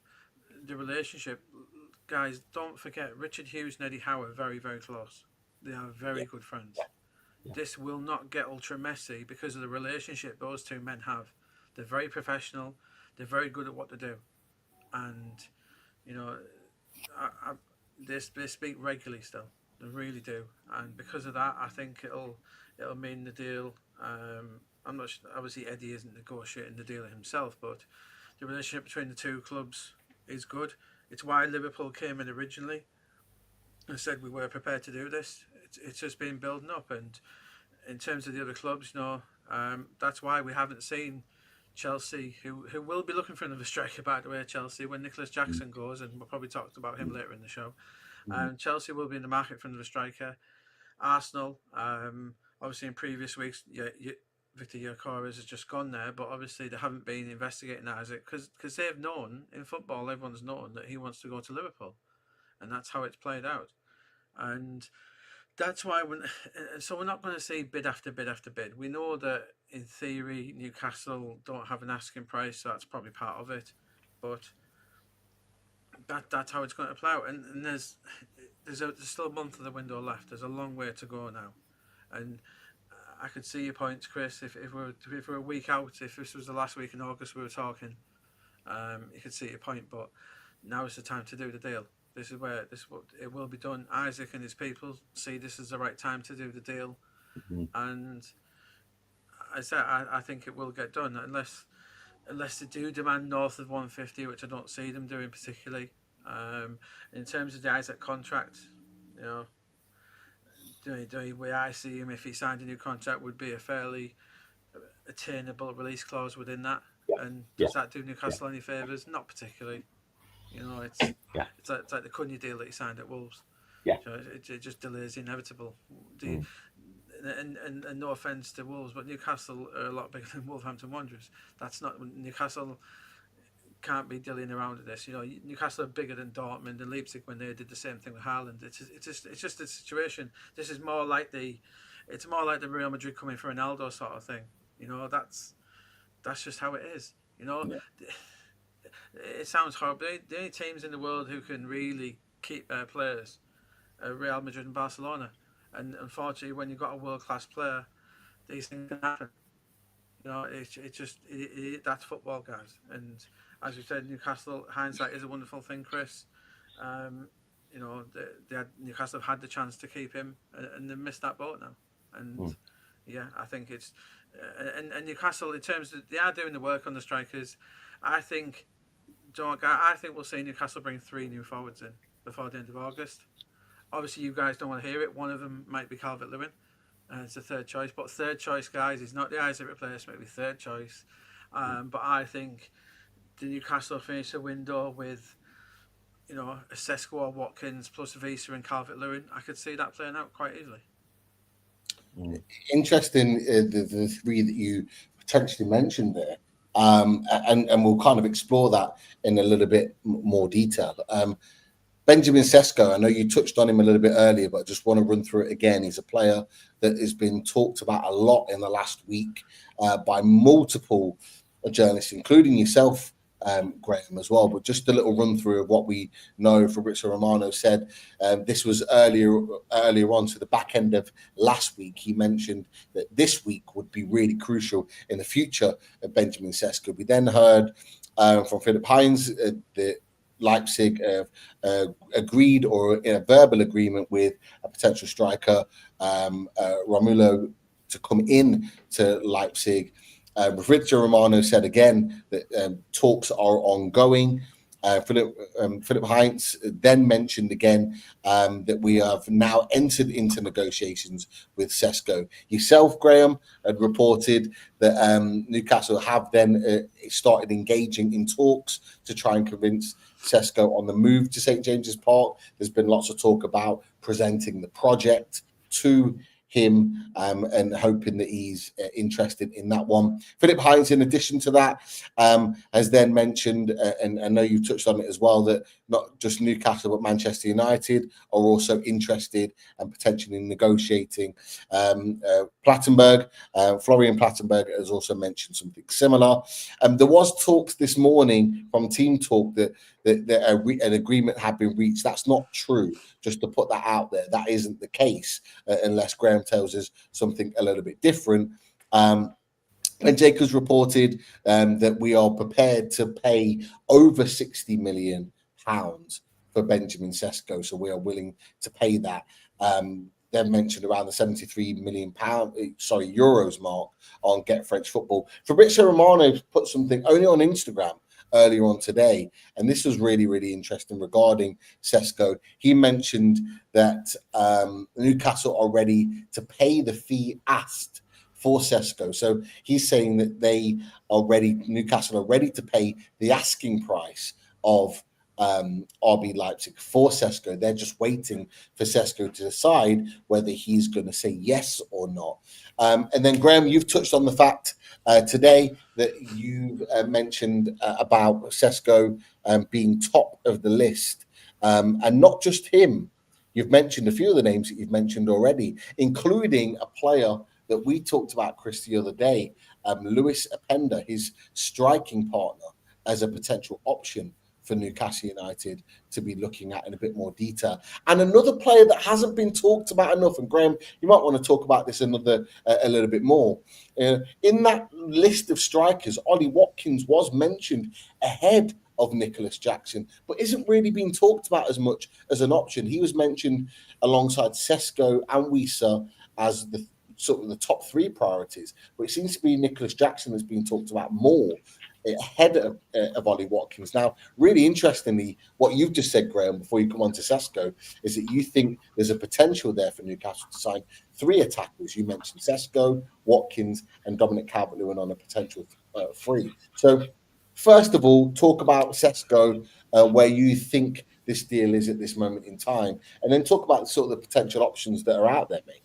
the relationship, guys, don't forget Richard Hughes and Eddie Howe are very, very close. They are very good friends. Yeah. This will not get ultra messy because of the relationship those two men have. They're very professional. They're very good at what they do, and you know, they speak regularly still. They really do, and because of that, I think it'll mean the deal. I'm not sure, obviously Eddie isn't negotiating the deal himself, but the relationship between the two clubs is good. It's why Liverpool came in originally and said we were prepared to do this. It's just been building up, and in terms of the other clubs, that's why we haven't seen Chelsea, who will be looking for another striker, by the way, Chelsea, when Nicholas Jackson goes, and we'll probably talk about him later in the show. Chelsea will be in the market for another striker. Arsenal, obviously in previous weeks, Victor Gyökeres has just gone there, but obviously they haven't been investigating Isaac because they've known, in football, everyone's known that he wants to go to Liverpool, and that's how it's played out. And that's why so we're not going to see bid after bid after bid. We know that in theory Newcastle don't have an asking price, so that's probably part of it, but that's how it's going to play out. And there's still a month of the window left. There's a long way to go now, and I could see your points, Chris. If we're a week out, if this was the last week in August we were talking, you could see your point. But now is the time to do the deal. This is where it will be done. Isaac and his people see this as the right time to do the deal, and I think it will get done unless they do demand north of 150, which I don't see them doing particularly. In terms of the Isaac contract, the way I see him, if he signed a new contract, would be a fairly attainable release clause within that. And does that do Newcastle any favours? Not particularly. It's like the Cunha deal that he signed at Wolves. Yeah. It just delays the inevitable. And no offence to Wolves, but Newcastle are a lot bigger than Wolverhampton Wanderers. That's not Newcastle. Can't be dillying around with this. Newcastle are bigger than Dortmund and Leipzig when they did the same thing with Haaland. It's just a situation. This is more like the Real Madrid coming for Ronaldo sort of thing. That's just how it is. It sounds horrible. The only teams in the world who can really keep their players are Real Madrid and Barcelona. And unfortunately, when you've got a world-class player, these things can happen. That's football, guys. And as we said, Newcastle, hindsight is a wonderful thing, Chris. Newcastle have had the chance to keep him, and they missed that boat now. And I think it's and Newcastle, in terms of they are doing the work on the strikers. I think we'll see Newcastle bring 3 new forwards in before the end of August. Obviously, you guys don't want to hear it. One of them might be Calvert-Lewin. It's the third choice. But third choice, guys, is not the Isaac replacement. It'll be third choice. But I think the Newcastle finish the window with, a SESKO or Watkins plus Visa and Calvert-Lewin. I could see that playing out quite easily. Interesting, the 3 that you potentially mentioned there. And we'll kind of explore that in a little bit more detail. Benjamin SESKO, I know you touched on him a little bit earlier, but I just want to run through it again. He's a player that has been talked about a lot in the last week by multiple journalists, including yourself, Graeme, as well. But just a little run through of what we know. Fabrizio Romano said this was earlier on, to the back end of last week. He mentioned that this week would be really crucial in the future of Benjamin SESKO. We then heard from Philip Hines that Leipzig agreed or in a verbal agreement with a potential striker, Romulo, to come in to Leipzig. Fabrizio Romano said again that talks are ongoing. Philip Hines then mentioned again that we have now entered into negotiations with SESKO. Yourself, Graeme, had reported that Newcastle have then started engaging in talks to try and convince SESKO on the move to St James's Park. There's been lots of talk about presenting the project to him and hoping that he's interested in that one. Philip Hines, in addition to that, has then mentioned, and I know you touched on it as well, that not just Newcastle but Manchester United are also interested and potentially negotiating. Plattenberg, Florian Plattenberg has also mentioned something similar. There was talks this morning from Team Talk that an agreement had been reached. That's not true. Just to put that out there, that isn't the case unless Graeme tells us something a little bit different. And Jacobs reported that we are prepared to pay over £60 million for Benjamin Sesko, so we are willing to pay that. They've mentioned around the €73 million euros mark on Get French Football. Fabrizio Romano put something only on Instagram earlier on today, and this was really, really interesting regarding Sesko. He mentioned that Newcastle are ready to pay the fee asked for Sesko. So he's saying that Newcastle are ready to pay the asking price of RB Leipzig for Sesko. They're just waiting for Sesko to decide whether he's going to say yes or not. And then, Graeme, you've touched on the fact today that you mentioned about Sesko being top of the list, and not just him. You've mentioned a few of the names that you've mentioned already, including a player that we talked about, Chris, the other day, Lewis Openda, his striking partner, as a potential option for Newcastle United to be looking at in a bit more detail. And another player that hasn't been talked about enough, and Graeme, you might want to talk about this a little bit more. In that list of strikers, Ollie Watkins was mentioned ahead of Nicholas Jackson, but isn't really being talked about as much as an option. He was mentioned alongside Sesko and Wissa as the sort of the top three priorities, but it seems to be Nicholas Jackson that's being talked about more ahead of Ollie Watkins. Now, really interestingly, what you've just said, Graeme, before you come on to Sesko, is that you think there's a potential there for Newcastle to sign three attackers. You mentioned Sesko, Watkins, and Dominic Calvert-Lewin on a potential free. So, first of all, talk about Sesko, where you think this deal is at this moment in time, and then talk about sort of the potential options that are out there, mate.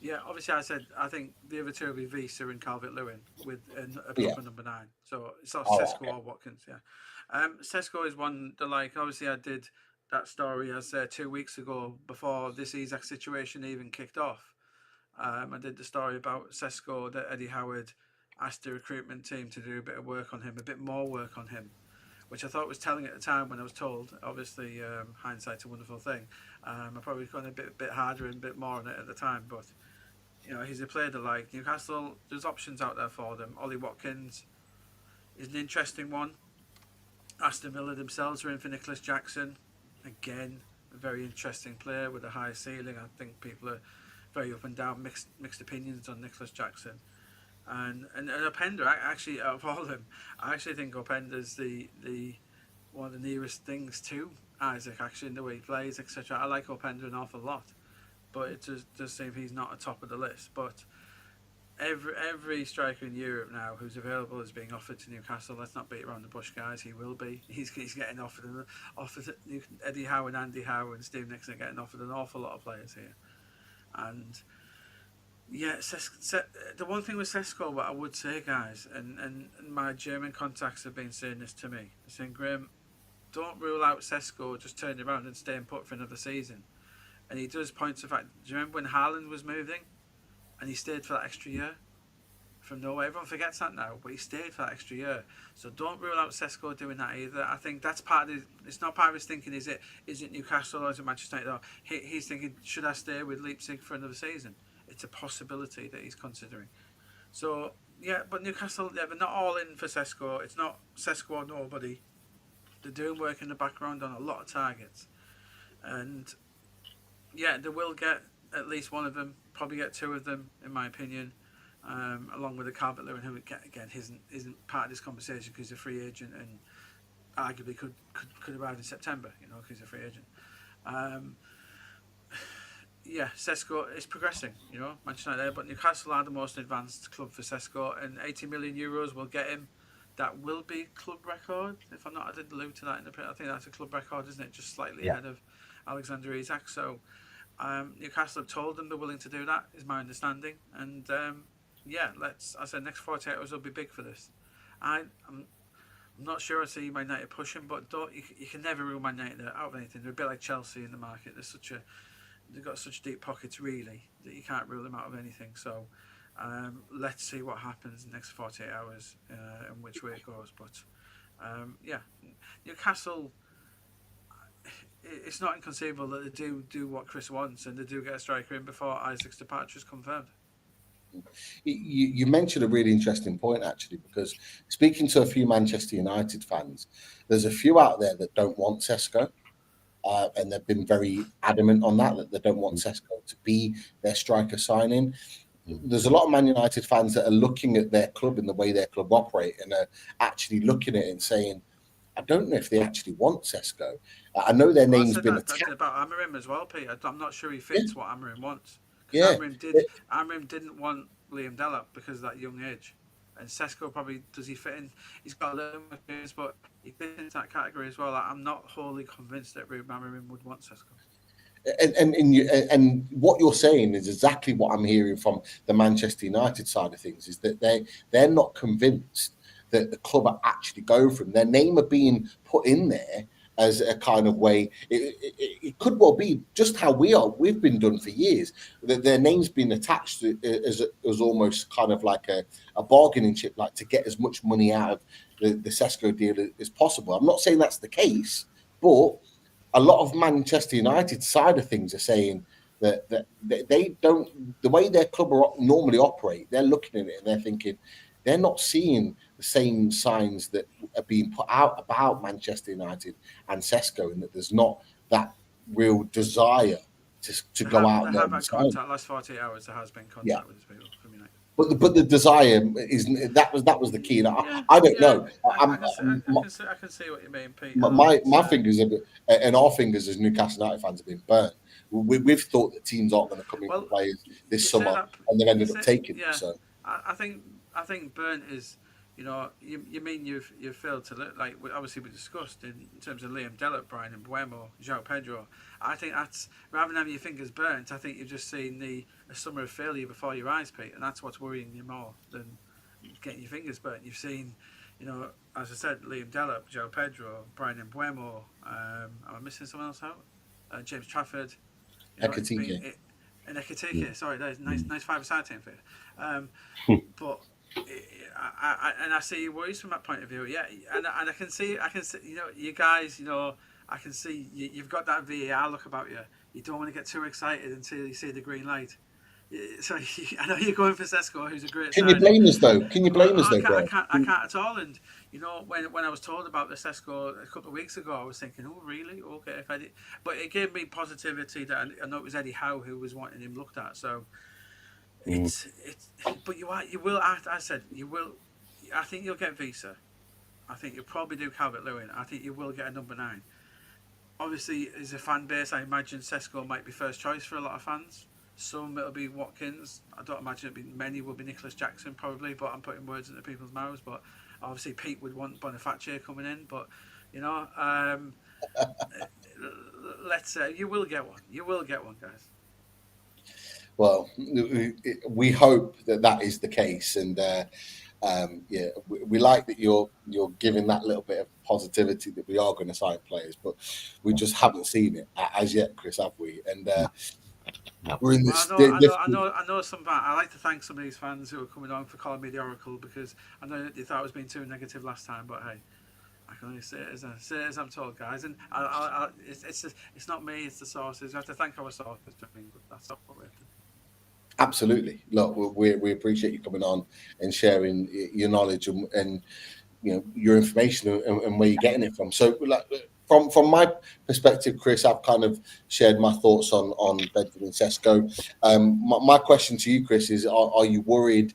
Yeah, obviously I think the other two will be Visa and Calvert-Lewin with a proper number 9. So it's not Sesko or Watkins, Sesko is one that, like, obviously I did that story as 2 weeks ago before this Isak situation even kicked off. I did the story about Sesko that Eddie Howard asked the recruitment team to do a bit of work on him, a bit more work on him, which I thought was telling at the time when I was told. Obviously, hindsight's a wonderful thing. I probably gone a bit harder and a bit more on it at the time, but he's a player that, like, Newcastle, there's options out there for them. Ollie Watkins is an interesting one. Aston Villa themselves are in for Nicholas Jackson. Again, a very interesting player with a high ceiling. I think people are very up and down, mixed opinions on Nicholas Jackson. And Openda, actually, out of all of them, I actually think Openda's the one of the nearest things to Isak, actually, in the way he plays, etc. I like Openda an awful lot, but it does seem he's not at top of the list. But every striker in Europe now who's available is being offered to Newcastle. Let's not beat around the bush, guys. He will be. He's getting offered. Eddie Howe and Andy Howe and Steve Nixon are getting offered an awful lot of players here. And yeah, the one thing with Sesko, what I would say, guys, and my German contacts have been saying this to me, they're saying, Graeme, don't rule out Sesko just turning around and staying put for another season. And he does point to the fact, do you remember when Haaland was moving and he stayed for that extra year from Norway? Everyone forgets that now, but he stayed for that extra year. So don't rule out Sesko doing that either. I think that's part of it's not part of his thinking, is it Newcastle or is it Manchester United? He's thinking, should I stay with Leipzig for another season? It's a possibility that he's considering. So, yeah, but Newcastle, they're not all in for Sesko. It's not Sesko or nobody. They're doing work in the background on a lot of targets. And yeah, they will get at least one of them, probably get two of them, in my opinion, along with the Calvert-Lewin, who again isn't part of this conversation because he's a free agent and arguably could arrive in September, because he's a free agent. Yeah, Sesko is progressing, Manchester United, but Newcastle are the most advanced club for Sesko, and €80 million will get him. That will be club record. If I'm not, I did allude to that in the print. I think that's a club record, isn't it? Just slightly ahead of Alexander Isak. So Newcastle have told them they're willing to do that, is my understanding. And I said next 48 hours will be big for this. I'm not sure I see Man United pushing, but you can never rule Man United out of anything. They're a bit like Chelsea in the market. They've got such deep pockets, really, that you can't rule them out of anything. So let's see what happens in the next 48 hours and which way it goes. But Newcastle, it's not inconceivable that they do what Chris wants and they do get a striker in before Isak's departure is confirmed. You mentioned a really interesting point, actually, because speaking to a few Manchester United fans, there's a few out there that don't want SESKO, and they've been very adamant on that they don't want SESKO to be their striker signing. There's a lot of Man United fans that are looking at their club and the way their club operate and are actually looking at it and saying, I don't know if they actually want SESKO. I know their name's been attacked. About Amorim as well, Pete. I'm not sure he fits what Amorim wants. Yeah. Amorim didn't want Liam Delap because of that young age. And SESKO probably, does he fit in? He's got a little more experience, but he fits into that category as well. I'm not wholly convinced that Ruben Amorim would want SESKO. And what you're saying is exactly what I'm hearing from the Manchester United side of things, is that they're not convinced that the club are actually going for him. Their name are being put in there as a kind of way. It could well be just how we've been done for years. That their name's been attached to as almost kind of like a bargaining chip, like to get as much money out of the SESKO deal as possible. I'm not saying that's the case, but a lot of Manchester United side of things are saying that they don't, the way their club normally operate, they're looking at it and they're thinking they're not seeing the same signs that are being put out about Manchester United and SESKO, and that there's not that real desire to go out there. Last 48 hours, there has been contact with these people from United. But the desire is that was the key. I don't know. I can see what you mean, Pete. My fingers and our fingers as Newcastle United fans have been burnt. We've thought that teams aren't going to come in and play this summer, and they've ended up taking them. So I think burnt is, you mean you've failed to look like, obviously we discussed in terms of Liam Delap, Brian and Buemo, João Pedro. I think that's, rather than having your fingers burnt, I think you've just seen a summer of failure before your eyes, Pete, and that's what's worrying you more than getting your fingers burnt. You've seen, as I said, Liam Delap, João Pedro, Brian and Buemo. Am I missing someone else out? James Trafford. Ekitike. And Ekitike. Sorry, that's nice 5-a-side team for you. But I see your worries from that point of view. Yeah, and I can see, you guys, I can see you've got that VAR look about you. You don't want to get too excited until you see the green light. So I know you're going for SESKO, who's a great. Can you blame us though? I can't at all. And when I was told about the SESKO a couple of weeks ago, I was thinking, oh really? Okay, but it gave me positivity that I know it was Eddie Howe who was wanting him looked at. So. But you will. I said you will. I think you'll get Visa. I think you'll probably do Calvert-Lewin. I think you will get a number 9. Obviously, as a fan base, I imagine SESKO might be first choice for a lot of fans. Some it'll be Watkins. I don't imagine many will be Nicholas Jackson probably. But I'm putting words into people's mouths. But obviously, Pete would want Boniface coming in. But let's say you will get one. You will get one, guys. Well, we hope that is the case, and we like that you're giving that little bit of positivity that we are going to sign players, but we just haven't seen it as yet, Chris, have we? And we're in this. I know some. I like to thank some of these fans who are coming on for calling me the Oracle, because I know they thought I was being too negative last time, but hey. I can only say it as I'm told, guys, and it's not me, it's the sources. We have to thank our sources. That's not what we have to do. Absolutely. Look, we appreciate you coming on and sharing your knowledge and your information and where you're getting it from. So, from my perspective, Chris, I've kind of shared my thoughts on Benjamin SESKO. My question to you, Chris, is: Are you worried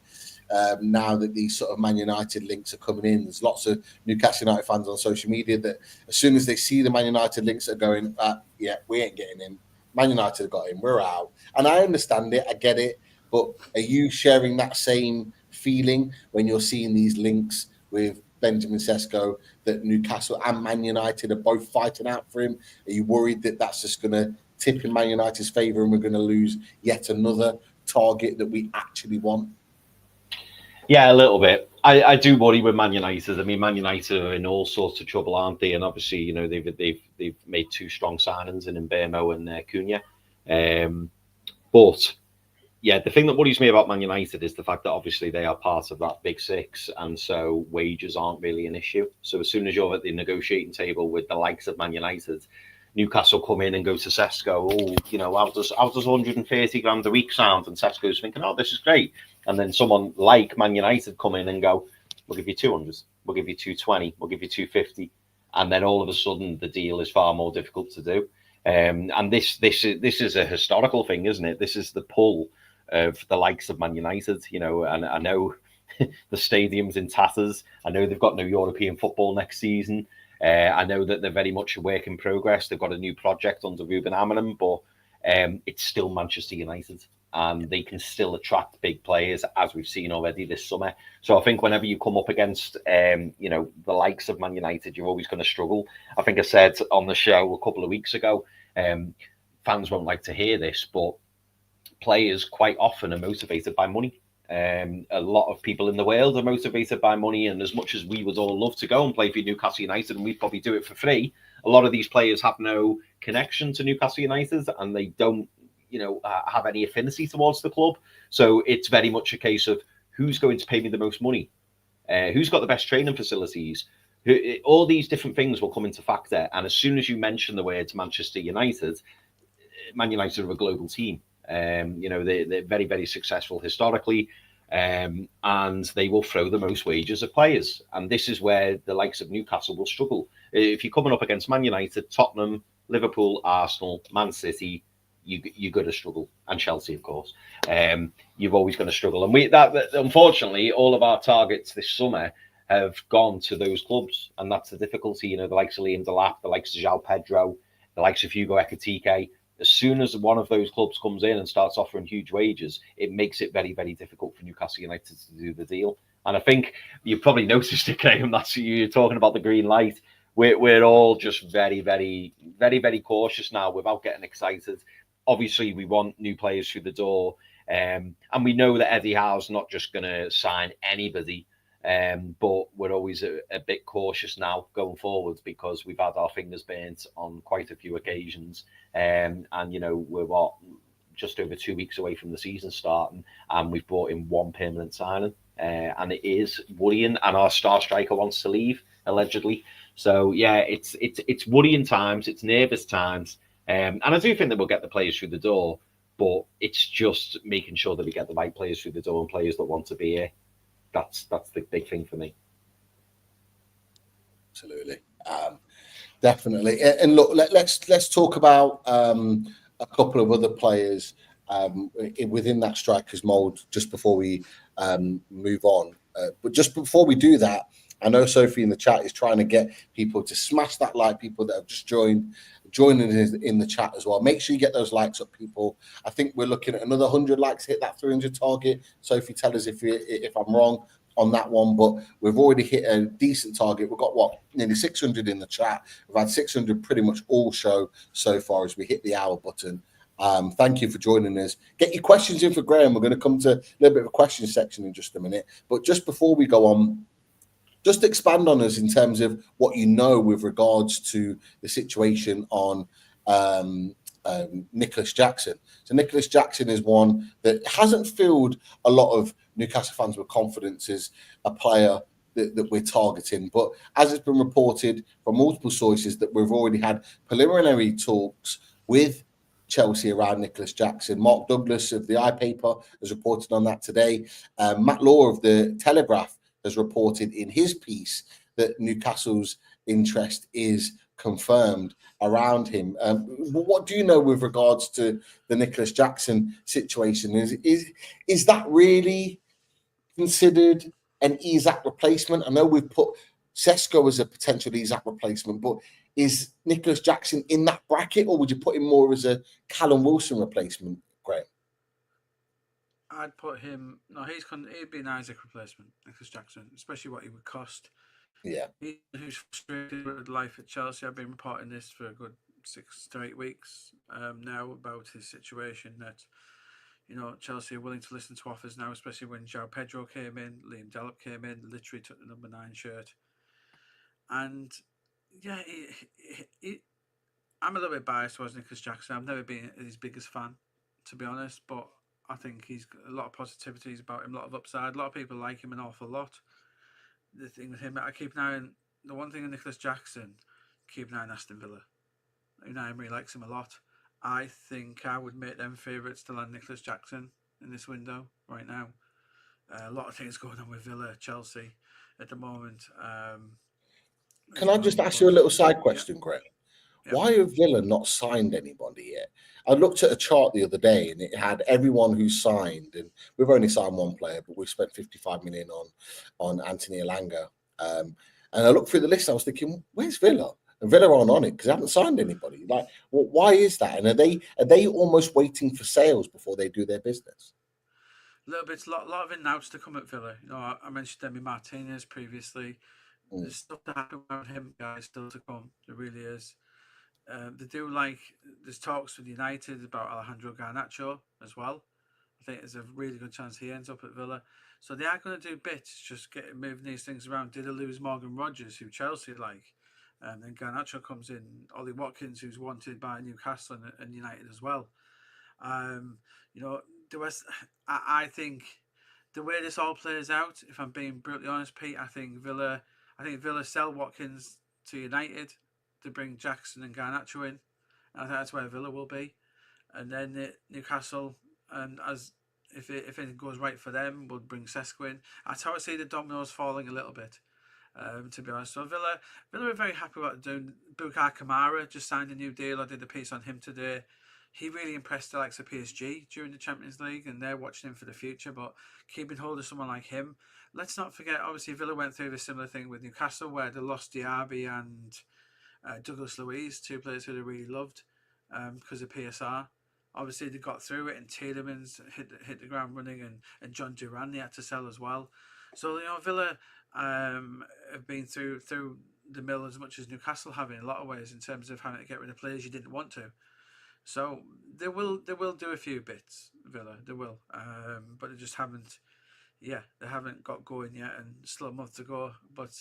now that these sort of Man United links are coming in? There's lots of Newcastle United fans on social media that as soon as they see the Man United links are going, yeah, we ain't getting him. Man United have got him. We're out. And I understand it. I get it. But are you sharing that same feeling when you're seeing these links with Benjamin SESKO, that Newcastle and Man United are both fighting out for him? Are you worried that that's just going to tip in Man United's favour and we're going to lose yet another target that we actually want? Yeah, a little bit. I do worry with Man United. I mean, Man United are in all sorts of trouble, aren't they? And obviously, you know, they've made two strong signings in Mbemo and Cunha. But yeah, the thing that worries me about Man United is the fact that obviously they are part of that big six, and so wages aren't really an issue. So as soon as you're at the negotiating table with the likes of Man United, Newcastle come in and go to SESKO. Oh, you know, how does 130 grand a week sound? And SESKO's thinking, oh, this is great. And then someone like Man United come in and go, we'll give you 200, we'll give you 220, we'll give you 250, and then all of a sudden the deal is far more difficult to do. And this is a historical thing, isn't it? This is the pull of the likes of Man United, you know, and I know the stadium's in tatters. I know they've got no European football next season. I know that they're very much a work in progress. They've got a new project under Ruben Amorim, but it's still Manchester United, and they can still attract big players, as we've seen already this summer. So I think whenever you come up against, you know, the likes of Man United, you're always going to struggle. I think I said on the show a couple of weeks ago, fans won't like to hear this, but players quite often are motivated by money. A lot of people in the world are motivated by money, and as much as we would all love to go and play for Newcastle United, and we'd probably do it for free, a lot of these players have no connection to Newcastle United, and they don't, you know, have any affinity towards the club. So it's very much a case of who's going to pay me the most money, who's got the best training facilities. All these different things will come into factor, and as soon as you mention the words Manchester United, Man United are a global team. You know, they're very, very successful historically, and they will throw the most wages of players. And this is where the likes of Newcastle will struggle. If you're coming up against Man United, Tottenham, Liverpool, Arsenal, Man City, you're going to struggle, and Chelsea, of course. You're always going to struggle. And that unfortunately, all of our targets this summer have gone to those clubs, and that's the difficulty. You know, the likes of Liam Delap, the likes of João Pedro, the likes of Hugo Ekitike. As soon as one of those clubs comes in and starts offering huge wages, it makes it very, very difficult for Newcastle United to do the deal. And I think you've probably noticed it, Graeme. That's you're talking about the green light. We're all just very, very, very, very cautious now without getting excited. Obviously, we want new players through the door, and we know that Eddie Howe's not just going to sign anybody. But we're always a bit cautious now going forward because we've had our fingers burnt on quite a few occasions. And you know, we're just over 2 weeks away from the season starting, and we've brought in one permanent signing, and it is worrying. And our star striker wants to leave allegedly. So yeah, it's worrying times, it's nervous times, and I do think that we'll get the players through the door, but it's just making sure that we get the right players through the door and players that want to be here. That's the big thing for me. Absolutely, definitely. And look, let's talk about a couple of other players within that strikers mold just before we move on. But just before we do that, I know Sophie in the chat is trying to get people to smash that like. People that have just joining in the chat as well. Make sure you get those likes up, people. I think we're looking at another 100 likes to hit that 300 target. Sophie, tell us if I'm wrong on that one, but we've already hit a decent target. We've got nearly 600 in the chat. We've had 600 pretty much all show so far as we hit the hour button. Thank you for joining us. Get your questions in for Graeme. We're going to come to a little bit of a question section in just a minute, but just before we go on, just expand on us in terms of what you know with regards to the situation on Nicholas Jackson. So Nicholas Jackson is one that hasn't filled a lot of Newcastle fans with confidence as a player that we're targeting. But as it's been reported from multiple sources that we've already had preliminary talks with Chelsea around Nicholas Jackson. Mark Douglas of the iPaper has reported on that today. Matt Law of the Telegraph has reported in his piece that Newcastle's interest is confirmed around him. What do you know with regards to the Nicholas Jackson situation? Is that really considered an Isak replacement? I know we've put SESKO as a potential Isak replacement, but is Nicholas Jackson in that bracket, or would you put him more as a Callum Wilson replacement, Graeme? I'd put him. No, he'd be an Isak replacement, Nicholas Jackson, especially what he would cost. Yeah, Who's frustrated with life at Chelsea. I've been reporting this for a good 6 to 8 weeks now about his situation, that Chelsea are willing to listen to offers now, especially when João Pedro came in, Liam Delap came in, literally took the number 9 shirt. And yeah, I'm a little bit biased towards Nicholas Jackson. I've never been his biggest fan, to be honest, but I think he's got a lot of positivities about him, a lot of upside. A lot of people like him an awful lot. The thing with him, I keep an eye on the one thing with Nicholas Jackson, keep an eye on Aston Villa. Unai Emery likes him a lot. I think I would make them favourites to land Nicholas Jackson in this window right now. A lot of things going on with Villa, Chelsea at the moment. Can I just ask you a little side question, Greg? Yeah. Why have Villa not signed anybody yet? I looked at a chart the other day and it had everyone who's signed, and we've only signed one player, but we've spent 55 million on Anthony Elanga. And I looked through the list, I was thinking, where's Villa? And Villa aren't on it because they haven't signed anybody. Like, well, why is that? And are they almost waiting for sales before they do their business? A little bit, a lot of in-outs to come at Villa. I mentioned Demi Martinez previously. There's stuff to happen around him, guys, still to come. There really is. They do there's talks with United about Alejandro Garnacho as well. I think there's a really good chance he ends up at Villa. So they are going to do bits, just moving these things around. Did they lose Morgan Rogers, who Chelsea like? And then Garnacho comes in, Ollie Watkins, who's wanted by Newcastle and United as well. I think the way this all plays out, if I'm being brutally honest, Pete, I think Villa sell Watkins to United to bring Jackson and Garnacho in. I think that's where Villa will be. And then Newcastle, and if it goes right for them, will bring SESKO in. That's how I see the dominoes falling a little bit, to be honest. So Villa are very happy about doing. Bukayo Kamara just signed a new deal. I did a piece on him today. He really impressed the likes of PSG during the Champions League, and they're watching him for the future. But keeping hold of someone like him, let's not forget, obviously, Villa went through a similar thing with Newcastle, where they lost Diaby and Douglas Luiz, 2 players who they really loved because of PSR. Obviously, they got through it, and Tielemans hit the ground running, and John Duran they had to sell as well. So, Villa have been through the mill as much as Newcastle have in a lot of ways in terms of having to get rid of players you didn't want to. So they will do a few bits, Villa. They will, but they just haven't. Yeah, they haven't got going yet, and still a month to go. But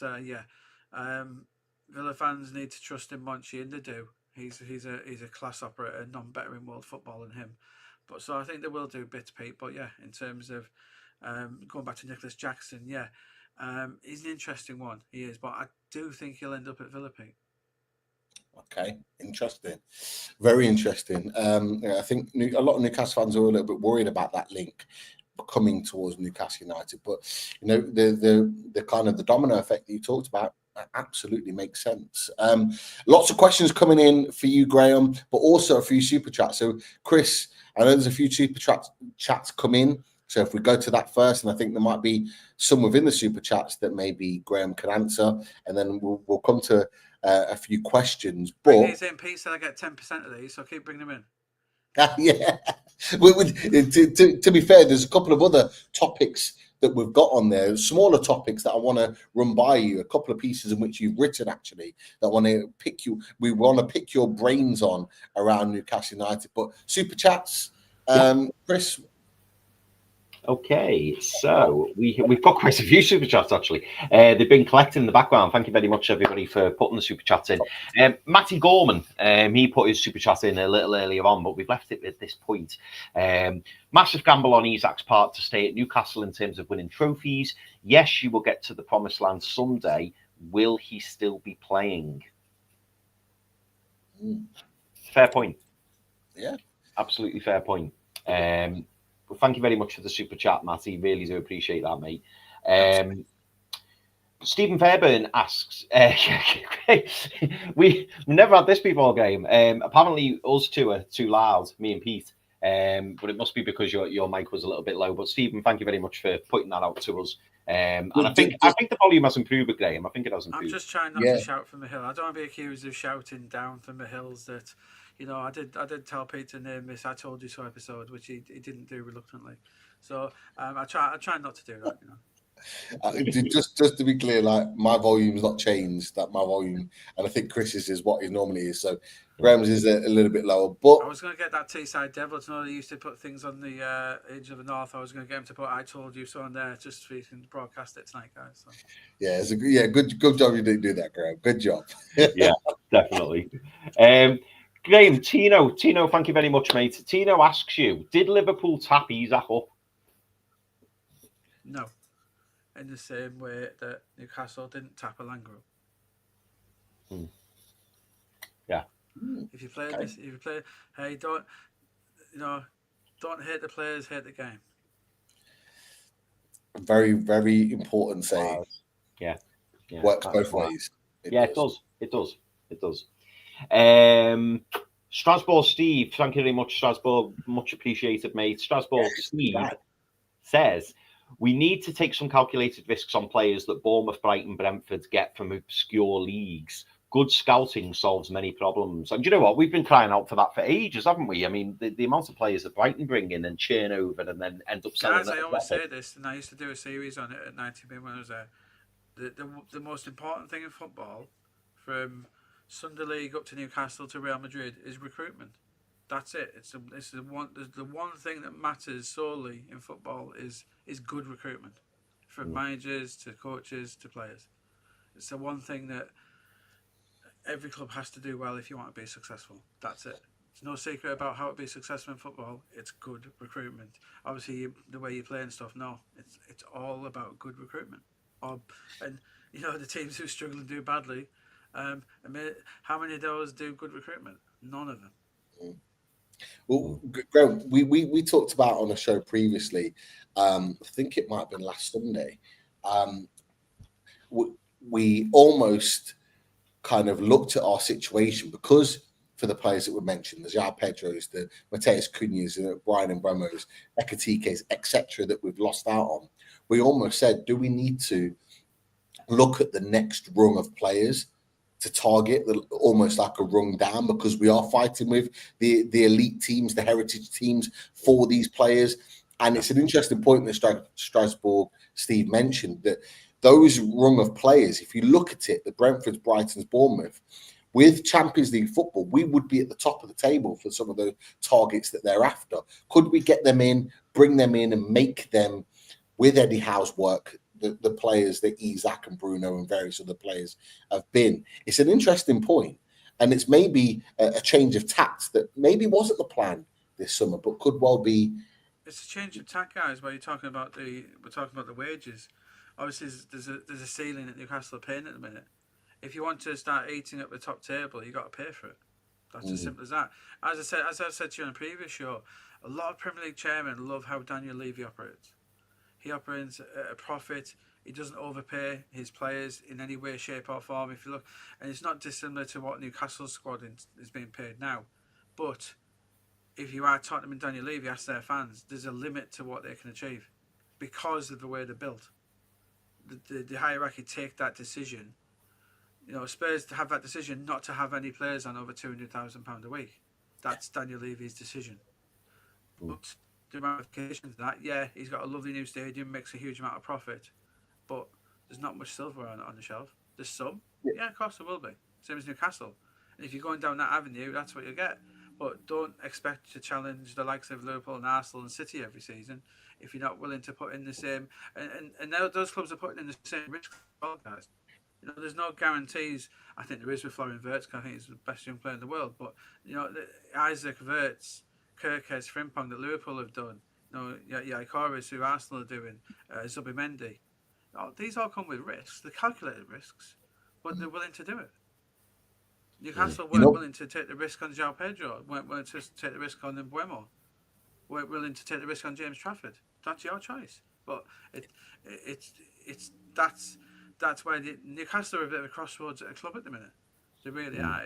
Villa fans need to trust in Monchi, and they do. He's a class operator, none better in world football than him. But so I think they will do bits, Pete. But yeah, in terms of going back to Nicholas Jackson, he's an interesting one. He is, but I do think he'll end up at Villa, Pete. Okay, interesting, very interesting. I think a lot of Newcastle fans are a little bit worried about that link coming towards Newcastle United, but the kind of the domino effect that you talked about absolutely makes sense. Lots of questions coming in for you, Graeme, but also a few super chats. So, Chris, I know there's a few super chats come in. So if we go to that first, and I think there might be some within the super chats that maybe Graeme can answer, and then we'll come to a few questions. Bring these in, Pete, so I get 10% of these, so keep bringing them in. Yeah. To be fair, there's a couple of other topics that we've got on there, smaller topics that I want to run by you, a couple of pieces in which you've written actually that we want to pick your brains on around Newcastle United. But super chats, Chris. Okay, so we've got quite a few super chats actually. They've been collected in the background. Thank you very much, everybody, for putting the super chats in. Matty Gorman, he put his super chat in a little earlier on, but we've left it at this point. Massive gamble on Isak's part to stay at Newcastle in terms of winning trophies. Yes, you will get to the promised land someday. Will he still be playing? Fair point. Yeah, absolutely fair point. Well, thank you very much for the super chat, Matty. Really do appreciate that, mate. Stephen Fairburn asks, we never had this before, Game. Apparently, us two are too loud, me and Pete. But it must be because your mic was a little bit low. But Stephen, thank you very much for putting that out to us. And I think the volume has improved, Graham. I think it has improved. I'm just trying not to shout from the hill. I don't want to be accused of shouting down from the hills. That I did tell Pete to name this "I Told You So" episode, which he didn't do reluctantly. So I try not to do that. Just to be clear, like my volume's not changed. That my volume, and I think Chris's is what it normally is. So Graham's is a little bit lower. But I was going to get that Teesside Devil to know they used to put things on the Edge of the North. I was going to get him to put "I told you so" on there, just so you can broadcast it tonight, guys. So. Yeah, it's good job you didn't do that, Graham. Good job. Yeah, definitely. Graeme, Tino, thank you very much, mate. Tino asks you, did Liverpool tap Isak up? No, in the same way that Newcastle didn't tap Alangro. Yeah. If you play this, hey, don't hate the players, hate the game. Very, very important saying. Yeah. Works both ways. It does. Strasbourg Steve, thank you very much, Strasbourg. Much appreciated, mate. Strasbourg Steve says, we need to take some calculated risks on players that Bournemouth, Brighton, Brentford get from obscure leagues. Good scouting solves many problems. And you know what? We've been crying out for that for ages, haven't we? I mean, the amount of players that Brighton bring in and churn over and then end up selling. Guys, I always say this, and I used to do a series on it at 90min when I was there. The most important thing in football, from Sunday League up to Newcastle to Real Madrid, is recruitment. That's it. It's the one thing that matters solely in football is good recruitment, from managers to coaches to players. It's the one thing that every club has to do well if you want to be successful. That's it. There's no secret about how to be successful in football. It's good recruitment. Obviously, the way you play and stuff. No, it's all about good recruitment. And the teams who struggle and do badly. How many of those do good recruitment? None of them. Well, Graham, we talked about on a show previously. I think it might have been last Sunday. We almost kind of looked at our situation because for the players that were mentioned, the João Pedros, the Mateus Cunhas, the Brian Mbeumo's, Ekatikes, etc., that we've lost out on. We almost said, do we need to look at the next rung of players to target, almost like a rung down, because we are fighting with the elite teams, the heritage teams for these players. And it's an interesting point that Strasbourg Steve mentioned, that those rung of players, if you look at it, the Brentfords, Brightons, Bournemouth, with Champions League football, we would be at the top of the table for some of the targets that they're after. Could we get them in, bring them in and make them, with Eddie Howe's work, the players that Isak and Bruno and various other players have been? It's an interesting point, and it's maybe a change of tact that maybe wasn't the plan this summer, but could well be. It's a change of tact, guys. Where we're talking about the wages. Obviously, there's a ceiling that Newcastle are paying at the minute. If you want to start eating up the top table, you got to pay for it. That's as simple as that. As I've said to you on a previous show, a lot of Premier League chairmen love how Daniel Levy operates. He operates at a profit. He doesn't overpay his players in any way, shape, or form. If you look, and it's not dissimilar to what Newcastle's squad is being paid now. But if you are Tottenham and Daniel Levy, ask their fans, there's a limit to what they can achieve because of the way they're built. The hierarchy take that decision. Spurs to have that decision not to have any players on over £200,000 a week. That's Daniel Levy's decision. But the ramifications of that, he's got a lovely new stadium, makes a huge amount of profit, but there's not much silver on the shelf. There's some. Yeah, of course there will be. Same as Newcastle. And if you're going down that avenue, that's what you get. But don't expect to challenge the likes of Liverpool and Arsenal and City every season if you're not willing to put in the same. And now those clubs are putting in the same risk, guys. There's no guarantees. I think there is with Florian Wirtz, because I think he's the best young player in the world. But Isaac, Wirtz, Kirkes, Frimpong that Liverpool have done. Ikoris, who Arsenal are doing, Zubimendi. These all come with risks. They're calculated risks, but they're willing to do it. Newcastle weren't willing to take the risk on João Pedro. Weren't willing to take the risk on Mbeumo. Weren't willing to take the risk on James Trafford. That's your choice. But that's why Newcastle are a bit of a crossroads at a club at the minute. They really are.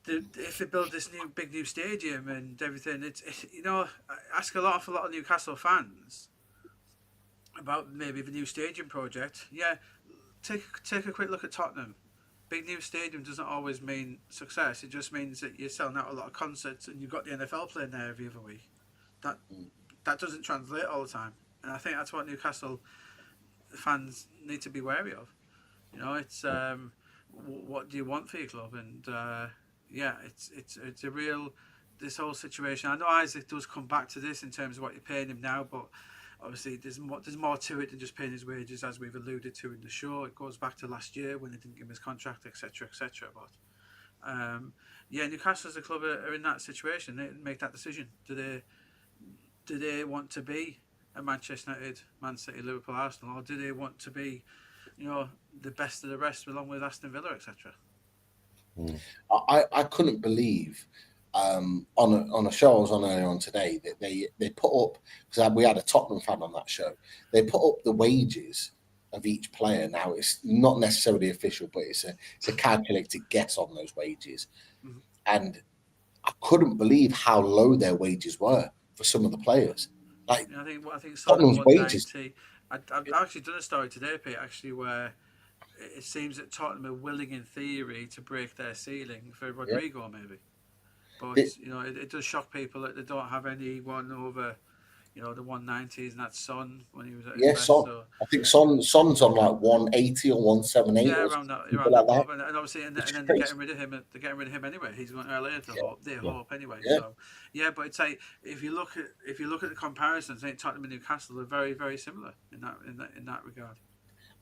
If they build this big new stadium and everything, I ask a lot of Newcastle fans about maybe the new stadium project. Yeah, take a quick look at Tottenham. Big new stadium doesn't always mean success. It just means that you're selling out a lot of concerts and you've got the NFL playing there every other week. That doesn't translate all the time. And I think that's what Newcastle fans need to be wary of. You know, it's what do you want for your club? And it's a real, this whole situation. I know Isak does come back to this in terms of what you're paying him now, but obviously there's more to it than just paying his wages, as we've alluded to in the show. It goes back to last year when they didn't give him his contract, etc., etc. But Newcastle as a club are in that situation. They make that decision. Do they want to be a Manchester United, Man City, Liverpool, Arsenal, or do they want to be, you know, the best of the rest along with Aston Villa, etc.? I couldn't believe on a show I was on earlier on today that they put up, because we had a Tottenham fan on that show, they put up the wages of each player. Now it's not necessarily official, but it's a calculated guess on those wages, and I couldn't believe how low their wages were for some of the players. Like, I think Tottenham's wages. I've actually done a story today, Pete, actually, where it seems that Tottenham are willing, in theory, to break their ceiling for Rodrigo, maybe. But it does shock people that they don't have anyone over, you know, the 190s, and that's Son when he was at his best. Son. So, I think Son's on like 180 or 178. Yeah, around that. And obviously, and then they're getting rid of him. They're getting rid of him anyway. He's going to LA to hope. They hope anyway. Yeah. So but it's like if you look at the comparisons, I think Tottenham and Newcastle are very, very similar in that regard.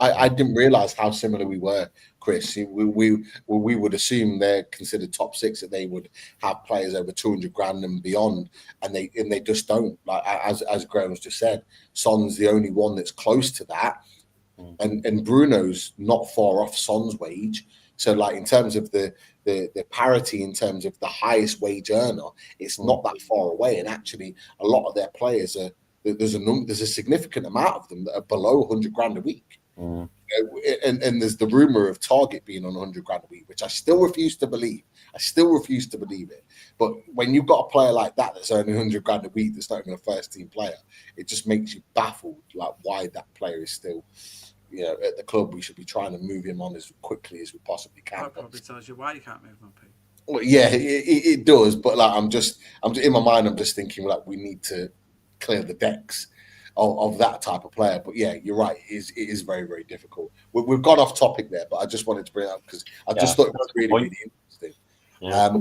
I didn't realise how similar we were, Chris. We would assume they're considered top six, that they would have players over 200 grand and beyond, and they just don't. Like as Graeme just said, Son's the only one that's close to that, and Bruno's not far off Son's wage. So, like in terms of the parity, in terms of the highest wage earner, it's not that far away. And actually, a lot of their players are there's a significant amount of them that are below 100 grand a week. And there's the rumor of Target being on 100 grand a week, which I still refuse to believe. It. But when you've got a player like that that's earning 100 grand a week, that's not even a first team player, it just makes you baffled, like why that player is still, you know, at the club. We should be trying to move him on as quickly as we possibly can. That probably tells you why you can't move him on, Pete. Well, yeah, it does. But like, I'm just in my mind, I'm just thinking like we need to clear the decks of that type of player. But yeah, you're right. It is very, very difficult. We've got off topic there, but I just wanted to bring it up because I just thought it was really, really interesting. Yeah.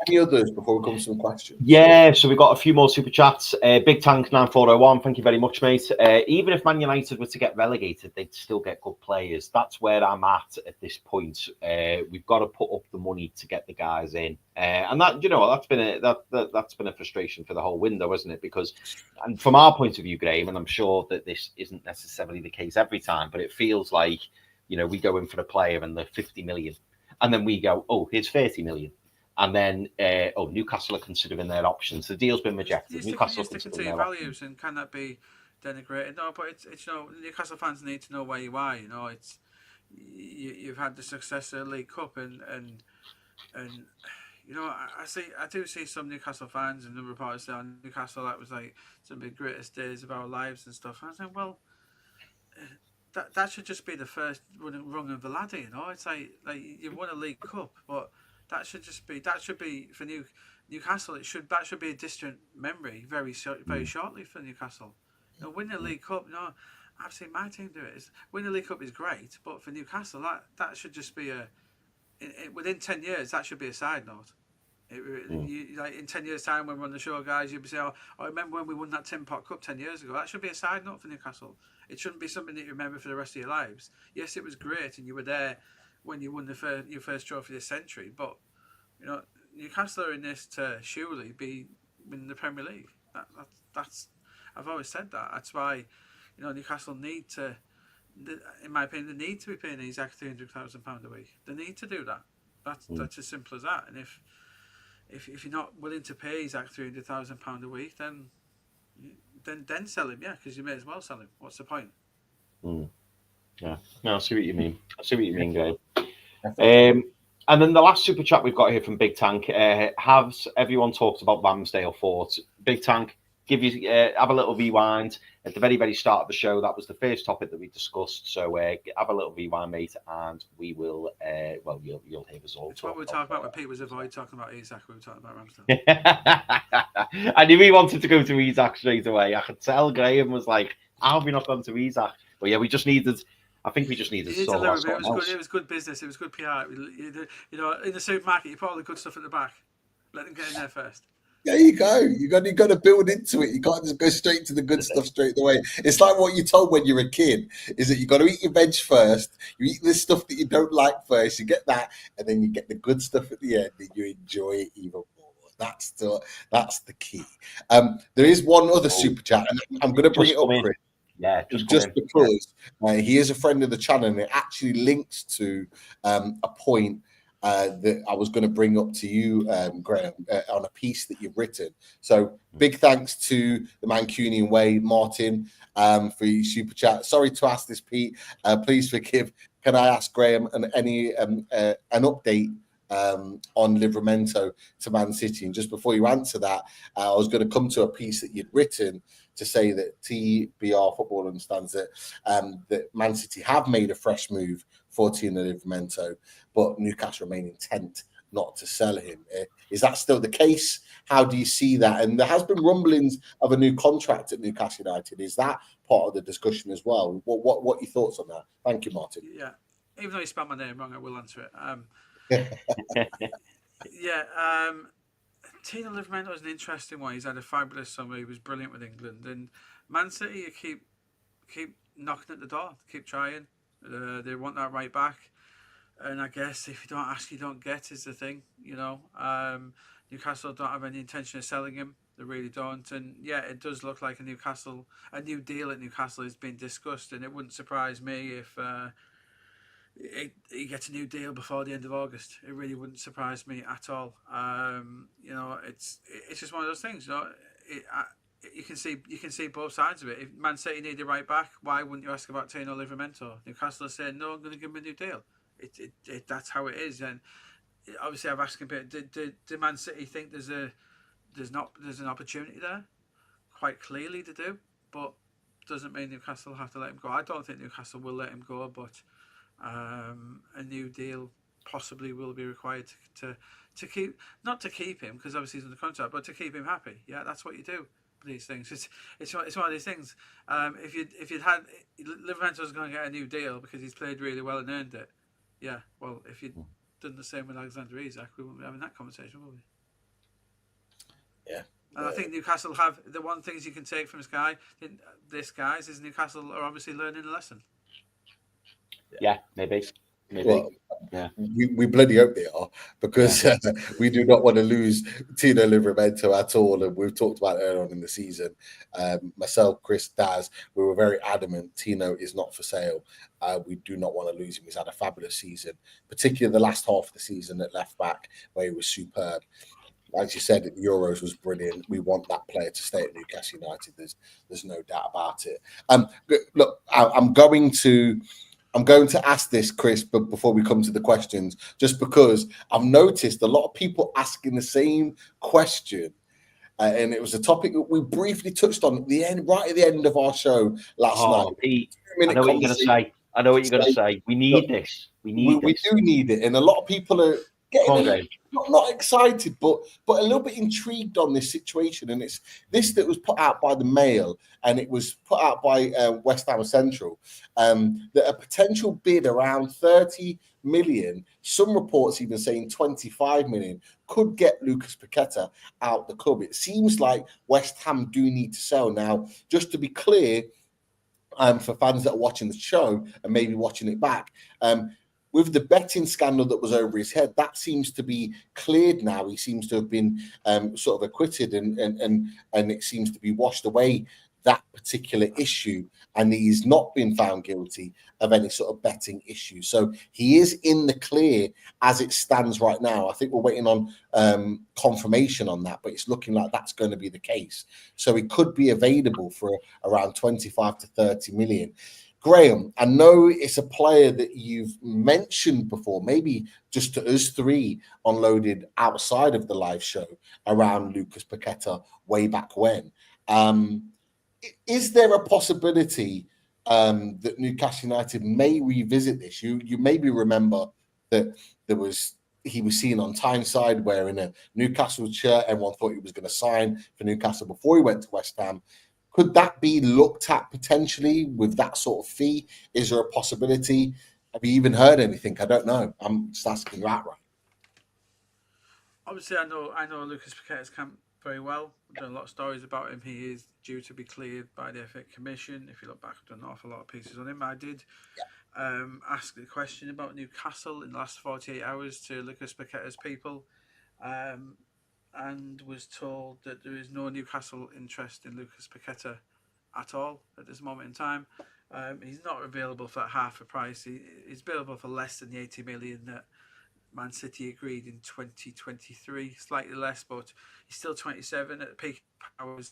Any others before we come to some questions? Yeah, so we've got a few more super chats. Big Tank 9401, thank you very much, mate. Even if Man United were to get relegated, they'd still get good players. That's where I'm at this point. We've got to put up the money to get the guys in, and that, you know, that's been a frustration for the whole window, isn't it? Because, and from our point of view, Graeme, and I'm sure that this isn't necessarily the case every time, but it feels like, you know, we go in for a player and they're 50 million. And then we go, oh, here's 30 million. And then, Newcastle are considering their options. The deal's been rejected. Newcastle are considering their values, and can that be denigrated? No, but it's you know, Newcastle fans need to know where you are. You know, it's you've had the success of the League Cup, and you know, I do see some Newcastle fans and the reporters say on Newcastle that was like some of the greatest days of our lives and stuff. And I think, well, that should just be the first rung of the ladder. You know, it's like you've won a League Cup, but that should be for Newcastle. That should be a distant memory very shortly for Newcastle. You know, win the League Cup. No, I've seen my team do it. Win the League Cup is great, but for Newcastle, that should just be within 10 years. That should be a side note. Like in 10 years' time, when we're on the show, guys, you'll be saying, "Oh, I remember when we won that Tin Pot Cup 10 years ago." That should be a side note for Newcastle. It shouldn't be something that you remember for the rest of your lives. Yes, it was great, and you were there when you won your first trophy this century. But you know, Newcastle are in this to surely be in the Premier League. That's I've always said that. That's why, you know, Newcastle need to, in my opinion, they need to be paying Isak £300,000 a week. They need to do that. That's as simple as that. And if you're not willing to pay Isak £300,000 a week, then sell him, because you may as well sell him. What's the point? Yeah, no, I see what you mean. Graeme. And then the last super chat we've got here from Big Tank. Has everyone talked about Ramsdale Fort? Big Tank, have a little rewind. At the very, very start of the show, that was the first topic that we discussed. So have a little rewind, mate, and we will, you'll hear us all. It's what we were talking about when Pete was avoiding talking about Isak. We were talking about Ramsdale. I knew he wanted to go to Isak straight away. I could tell Graeme was like, How have we not gone to Isak? But yeah, we just needed. I think we just needed It sort of was good. It was good business. It was good PR. You know, in the supermarket, you put all the good stuff at the back. Let them get in there first. There you go. You got to build into it. You can't just go straight to the good stuff straight away. It's like what you're told when you're a kid: is that you got to eat your veg first. You eat the stuff that you don't like first. You get that, and then you get the good stuff at the end, and you enjoy it even more. That's the key. There is one other super chat, and I'm going to bring it up, Chris. Yeah, just because he is a friend of the channel, and it actually links to a point that I was going to bring up to you, Graeme, on a piece that you've written. So big thanks to the Mancunian Way, Martin, for your super chat. Sorry to ask this, Pete. Please forgive. Can I ask Graeme an update on Livramento to Man City? And just before you answer that, I was going to come to a piece that you'd written to say that TBR Football understands that that Man City have made a fresh move for Tino Livramento, but Newcastle remain intent not to sell him. Is that still the case? How do you see that? And there has been rumblings of a new contract at Newcastle United. Is that part of the discussion as well? What are your thoughts on that? Thank you, Martin. Yeah, even though you spelled my name wrong, I will answer it. Tino Livramento is an interesting one. He's had a fabulous summer. He was brilliant with England. And Man City, you keep knocking at the door, keep trying. They want that right back. And I guess if you don't ask, you don't get is the thing, you know. Newcastle don't have any intention of selling him. They really don't. And yeah, it does look like a new deal at Newcastle is being discussed. And it wouldn't surprise me if he gets a new deal before the end of August. It really wouldn't surprise me at all. You know, it's just one of those things. You know, you can see both sides of it. If Man City need a right back, why wouldn't you ask about Tino Livramento? Newcastle are saying no, I'm going to give him a new deal. That's how it is. And obviously, I've asked him, did Man City think there's an opportunity there? Quite clearly, they do, but doesn't mean Newcastle have to let him go. I don't think Newcastle will let him go, but a new deal possibly will be required to keep, not to keep him because obviously he's under contract, but to keep him happy. Yeah, that's what you do. These things. It's one of these things. If you'd had Livermento's going to get a new deal because he's played really well and earned it. Yeah. Well, if you'd done the same with Alexander Isak, we wouldn't be having that conversation, would we? Yeah. And I think Newcastle have the one things you can take from this guys is Newcastle are obviously learning a lesson. Yeah, maybe. Well, yeah, we bloody hope they are because we do not want to lose Tino Livramento at all. And we've talked about it earlier on in the season. Myself, Chris, Daz, we were very adamant Tino is not for sale. We do not want to lose him. He's had a fabulous season, particularly the last half of the season at left back where he was superb. As you said, the Euros was brilliant. We want that player to stay at Newcastle United. There's no doubt about it. Look, I'm going to ask this, Chris, but before we come to the questions, just because I've noticed a lot of people asking the same question, and it was a topic that we briefly touched on at the end, right at the end of our show last night. Pete, I know what you're going to say. I know what you're going to say. We need this. We do need it, and a lot of people are getting not excited, but a little bit intrigued on this situation. And it's this that was put out by the Mail, and it was put out by West Ham Central, that a potential bid around 30 million, some reports even saying 25 million, could get Lucas Paqueta out the club. It seems like West Ham do need to sell. Now, just to be clear, for fans that are watching the show and maybe watching it back, with the betting scandal that was over his head, that seems to be cleared now. He seems to have been sort of acquitted, and it seems to be washed away, that particular issue, and he's not been found guilty of any sort of betting issue. So he is in the clear as it stands right now. I think we're waiting on confirmation on that, but it's looking like that's going to be the case. So he could be available for around 25 to 30 million. Graeme, I know it's a player that you've mentioned before, maybe just to us three on Loaded outside of the live show around Lucas Paqueta way back when. Is there a possibility that Newcastle United may revisit this? You maybe remember that he was seen on Tyneside wearing a Newcastle shirt. Everyone thought he was going to sign for Newcastle before he went to West Ham. Could that be looked at potentially with that sort of fee? Is there a possibility? Have you even heard anything? I don't know. I'm just asking you outright. Obviously, I know Lucas Paqueta's camp very well. I've done a lot of stories about him. He is due to be cleared by the FA Commission. If you look back, I've done an awful lot of pieces on him. I did ask the question about Newcastle in the last 48 hours to Lucas Paqueta's people, and was told that there is no Newcastle interest in Lucas Paqueta at all at this moment in time. He's not available for half the price. He's available for less than the 80 million that Man City agreed in 2023, slightly less, but he's still 27 at peak powers.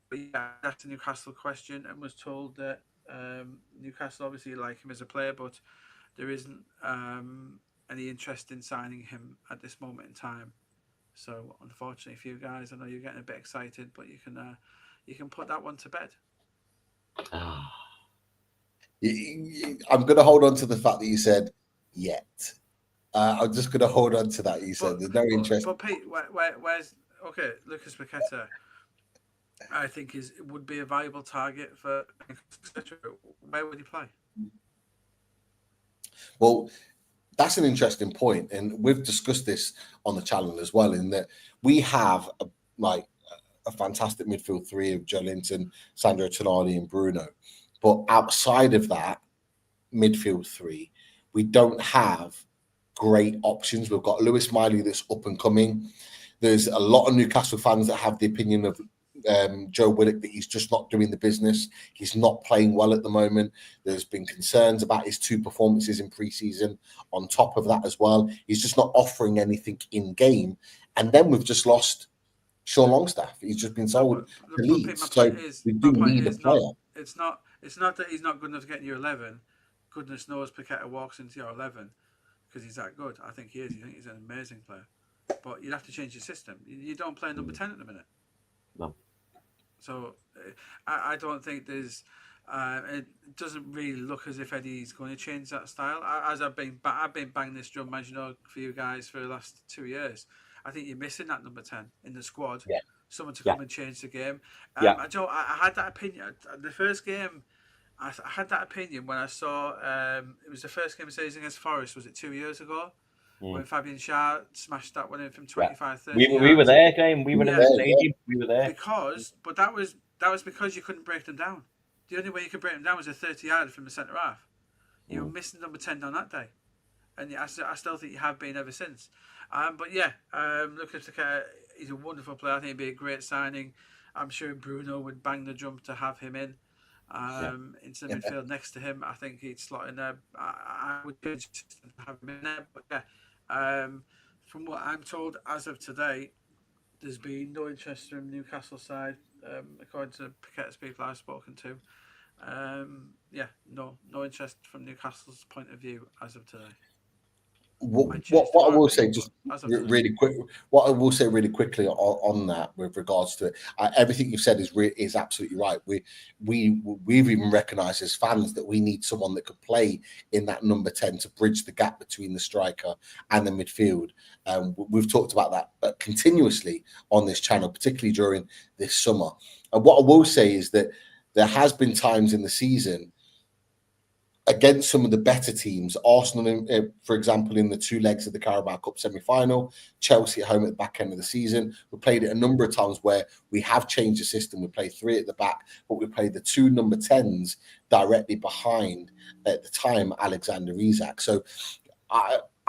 But yeah, that's a Newcastle question, and was told that Newcastle obviously like him as a player, but there isn't any interest in signing him at this moment in time. So unfortunately for you guys, I know you're getting a bit excited, but you can put that one to bed. I'm going to hold on to the fact that you said yet. I'm just going to hold on to that. You said there's no interest. But Pete, where's Lucas Paqueta? I think would be a viable target for. Where would he play? Well, that's an interesting point, and we've discussed this on the channel as well. In that we have a fantastic midfield three of Joe Linton, Sandro Tonali, and Bruno, but outside of that midfield three, we don't have great options. We've got Lewis Miley that's up and coming. There's a lot of Newcastle fans that have the opinion of Joe Willock that he's just not doing the business. He's not playing well at the moment. There's been concerns about his 2 performances in pre-season. On top of that as well, he's just not offering anything in game. And then we've just lost Sean Longstaff. He's just been sold to Leeds. So we do need a player. It's not that he's not good enough to get in your 11. Goodness knows Paqueta walks into your 11 because he's that good. I think he is. I think he's an amazing player. But you'd have to change your system. You don't play number 10 at the minute. No. So I don't think there's. It doesn't really look as if Eddie's going to change that style. As I've been banging this drum, as you know, for you guys for the last 2 years. I think you're missing that number 10 in the squad. Yeah. Someone to come and change the game. I had that opinion. The first game, I had that opinion when I saw it was the first game of the season against Forest. Was it 2 years ago? When Fabian Schär smashed that one in from 25, 30 yards. We were there, Graeme. We were in the stadium. We were there. But that was because you couldn't break them down. The only way you could break them down was a 30-yard from the centre half. You were missing number 10 on that day. And I still think you have been ever since. But yeah, Lucas Paqueta, he's a wonderful player. I think he'd be a great signing. I'm sure Bruno would bang the drum to have him in into the midfield next to him. I think he'd slot in there. I would have him in there. But yeah, from what I'm told, as of today, there's been no interest from Newcastle side, according to Paqueta's people I've spoken to. No interest from Newcastle's point of view as of today. What I will say, just really quick, what I will say really quickly on that, with regards to it, everything you've said is absolutely right. We've even recognised as fans that we need someone that could play in that number 10 to bridge the gap between the striker and the midfield. We've talked about that continuously on this channel, particularly during this summer. And what I will say is that there has been times in the season against some of the better teams, Arsenal, for example, in the 2 legs of the Carabao Cup semi-final, Chelsea at home at the back end of the season. We played it a number of times where we have changed the system. We played 3 at the back, but we played the 2 number 10s directly behind, at the time, Alexander Isak. So